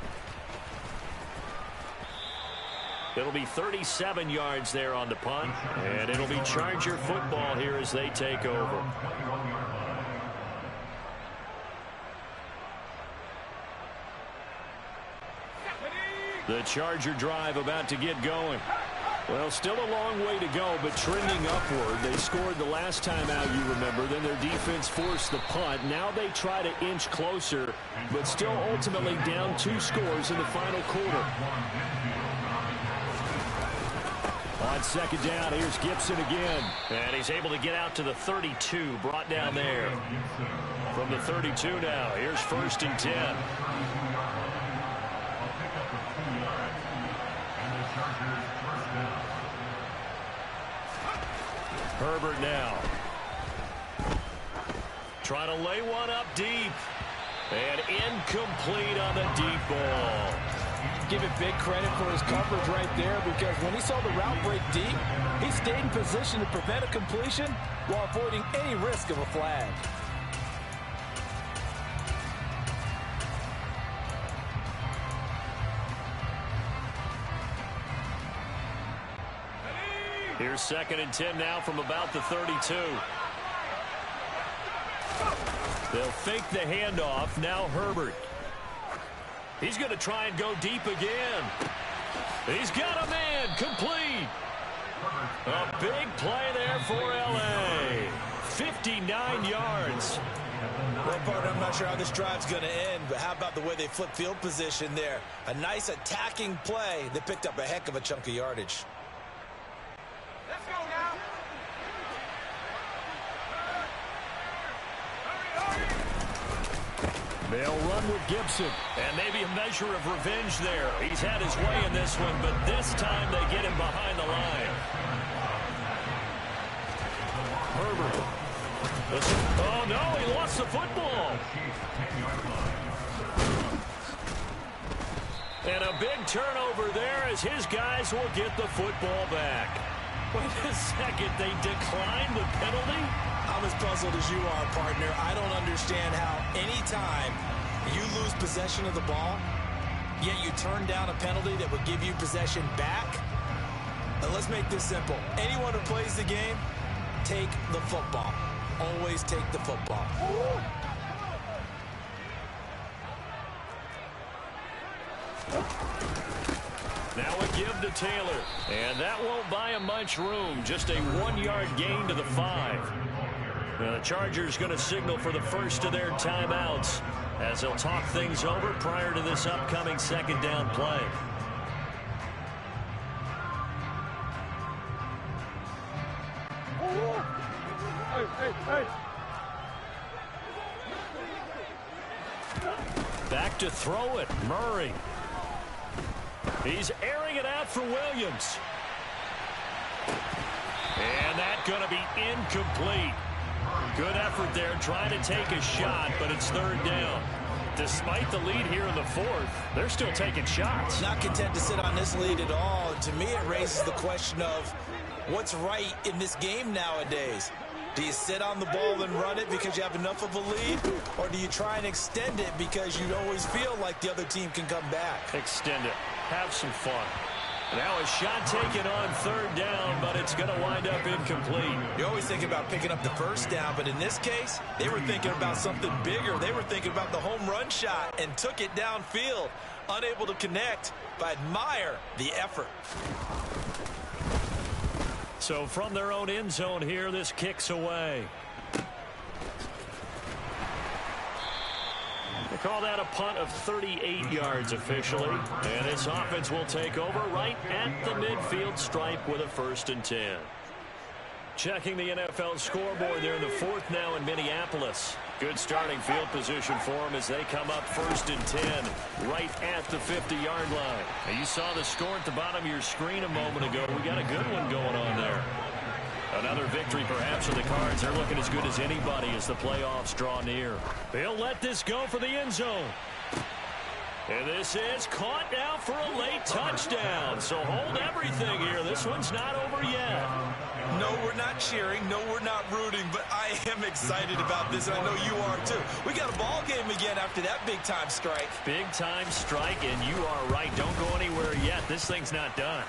It'll be 37 yards there on the punt, and it'll be Charger football here as they take over. The Charger drive about to get going. Well, still a long way to go, but trending upward. They scored the last time out, you remember. Then their defense forced the punt. Now they try to inch closer, but still ultimately down 2 scores in the final quarter. On second down, here's Gibson again. And he's able to get out to the 32, brought down there. From the 32 now, here's 1st and 10. Herbert now. Trying to lay one up deep. And incomplete on the deep ball. Give it big credit for his coverage right there, because when he saw the route break deep, he stayed in position to prevent a completion while avoiding any risk of a flag. Here's 2nd and 10 now from about the 32. They'll fake the handoff. Now Herbert. He's going to try and go deep again. He's got a man. Complete. A big play there for L.A. 59 yards. Well, partner, I'm not sure how this drive's going to end, but how about the way they flip field position there? A nice attacking play that picked up a heck of a chunk of yardage. Let's go now. They'll run with Gibson. And maybe a measure of revenge there. He's had his way in this one, but this time they get him behind the line. Herbert. Oh, no, he lost the football. And a big turnover there as his guys will get the football back. Wait a second, they declined the penalty? I'm as puzzled as you are, partner. I don't understand how any time you lose possession of the ball, yet you turn down a penalty that would give you possession back. Now let's make this simple. Anyone who plays the game, take the football. Always take the football. Now a give to Taylor. And that won't buy him much room. Just a 1-yard gain to the 5. Now the Chargers going to signal for the first of their timeouts as they'll talk things over prior to this upcoming 2nd down play. Back to throw it, Murray. He's airing it out for Williams. And that's going to be incomplete. Good effort there, trying to take a shot, but it's 3rd down. Despite the lead here in the 4th, they're still taking shots. Not content to sit on this lead at all. And to me, it raises the question of what's right in this game nowadays. Do you sit on the ball and run it because you have enough of a lead? Or do you try and extend it because you always feel like the other team can come back? Extend it. Have some fun. Now a shot taken on third down, but it's going to wind up incomplete. You always think about picking up the first down, but in this case, they were thinking about something bigger. They were thinking about the home run shot and took it downfield. Unable to connect, but admire the effort. So from their own end zone here, this kicks away. They call that a punt of 38 yards officially. And this offense will take over right at the midfield stripe with a 1st and 10. Checking the NFL scoreboard there in the 4th now in Minneapolis. Good starting field position for them as they come up 1st and 10 right at the 50-yard line. Now you saw the score at the bottom of your screen a moment ago. We got a good one going on there. Another victory perhaps for the Cards. They're looking as good as anybody as the playoffs draw near. They'll let this go for the end zone. And this is caught now for a late touchdown. So hold everything here. This one's not over yet. No, we're not cheering. No, we're not rooting. But I am excited about this, and I know you are too. We got a ball game again after that big-time strike. Big-time strike, and you are right. Don't go anywhere yet. This thing's not done.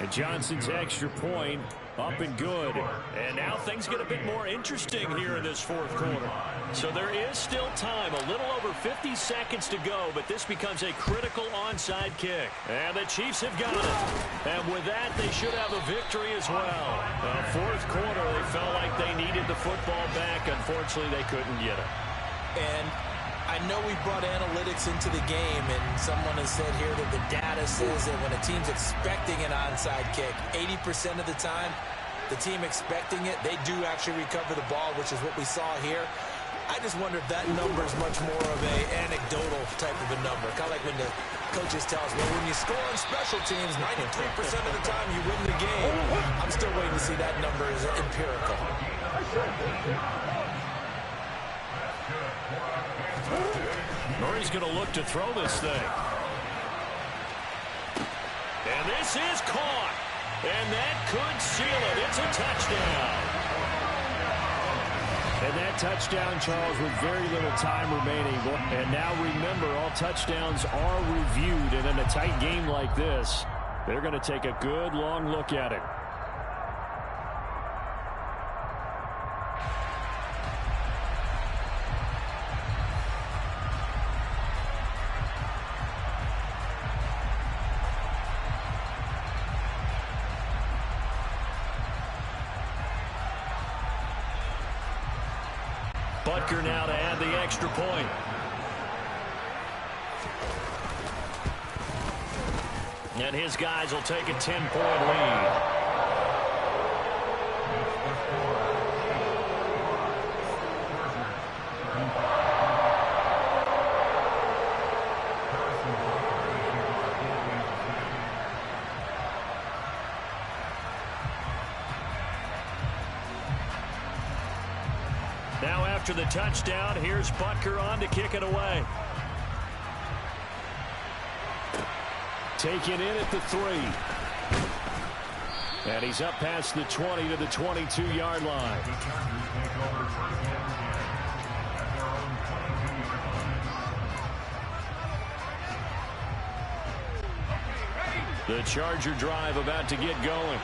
And Johnson's extra point up and good. And now things get a bit more interesting here in this 4th quarter. So there is still time. A little over 50 seconds to go, but this becomes a critical onside kick. And the Chiefs have got it. And with that, they should have a victory as well. 4th quarter, they felt like they needed the football back. Unfortunately, they couldn't get it. And I know we brought analytics into the game, and someone has said here that the data says that when a team's expecting an onside kick, 80% of the time, the team expecting it, they do actually recover the ball, which is what we saw here. I just wonder if that number is much more of a anecdotal type of a number. Kind of like when the coaches tell us, well, when you score on special teams, 93% of the time you win the game. I'm still waiting to see that number is empirical. Murray's going to look to throw this thing. And this is caught. And that could seal it. It's a touchdown. And that touchdown, Charles, with very little time remaining. And now remember, all touchdowns are reviewed. And in a tight game like this, they're going to take a good long look at it. Butker now to add the extra point. And his guys will take a 10-point lead. Now after the touchdown, here's Butker on to kick it away. Taken in at the 3. And he's up past the 20 to the 22-yard line. The Charger drive about to get going.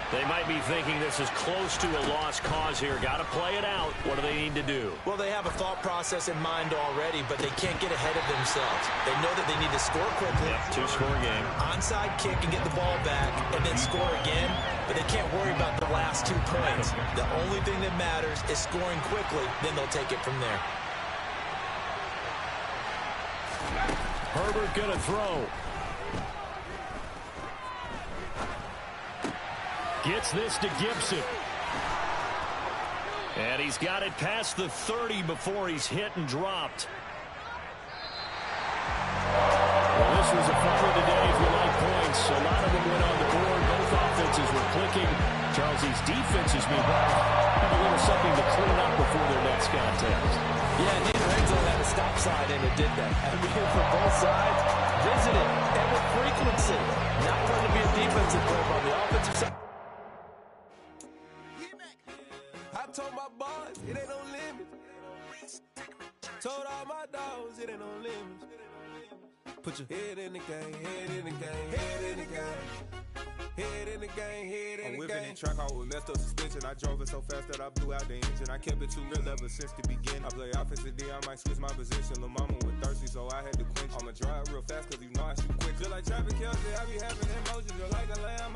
They might be thinking this is close to a lost cause here. Got to play it out. What do they need to do? Well, they have a thought process in mind already, but they can't get ahead of themselves. They know that they need to score quickly. Yep, 2-score game. Onside kick and get the ball back and then score again, but they can't worry about the last 2 points. The only thing that matters is scoring quickly, then they'll take it from there. Herbert going to throw. Gets this to Gibson. And he's got it past the 30 before he's hit and dropped. Well, this was a fun one today if you like points. A lot of them went on the board. Both offenses were clicking. Charles, these defenses, meanwhile, have a little something to clean up before their next contest. Yeah, neither end zone had a stop sign, and it did that. I mean, for both sides, visited and with frequency. Not going to be a defensive play on the offensive side. I told my boys, it ain't no limit. Told all my dogs, it ain't no limit. Put your head in the game, head in the game, head in the game. Head in the game, head in the game. I'm whipping in track out with messed up suspension. I drove it so fast that I blew out the engine. I kept it too real ever since the beginning. I play offensive D, I might switch my position. Lil' mama was thirsty, so I had to quench. I'ma drive real fast, cause you know I shoot quick. Just like traffic kills it, I be having emotions. Just like the lamb,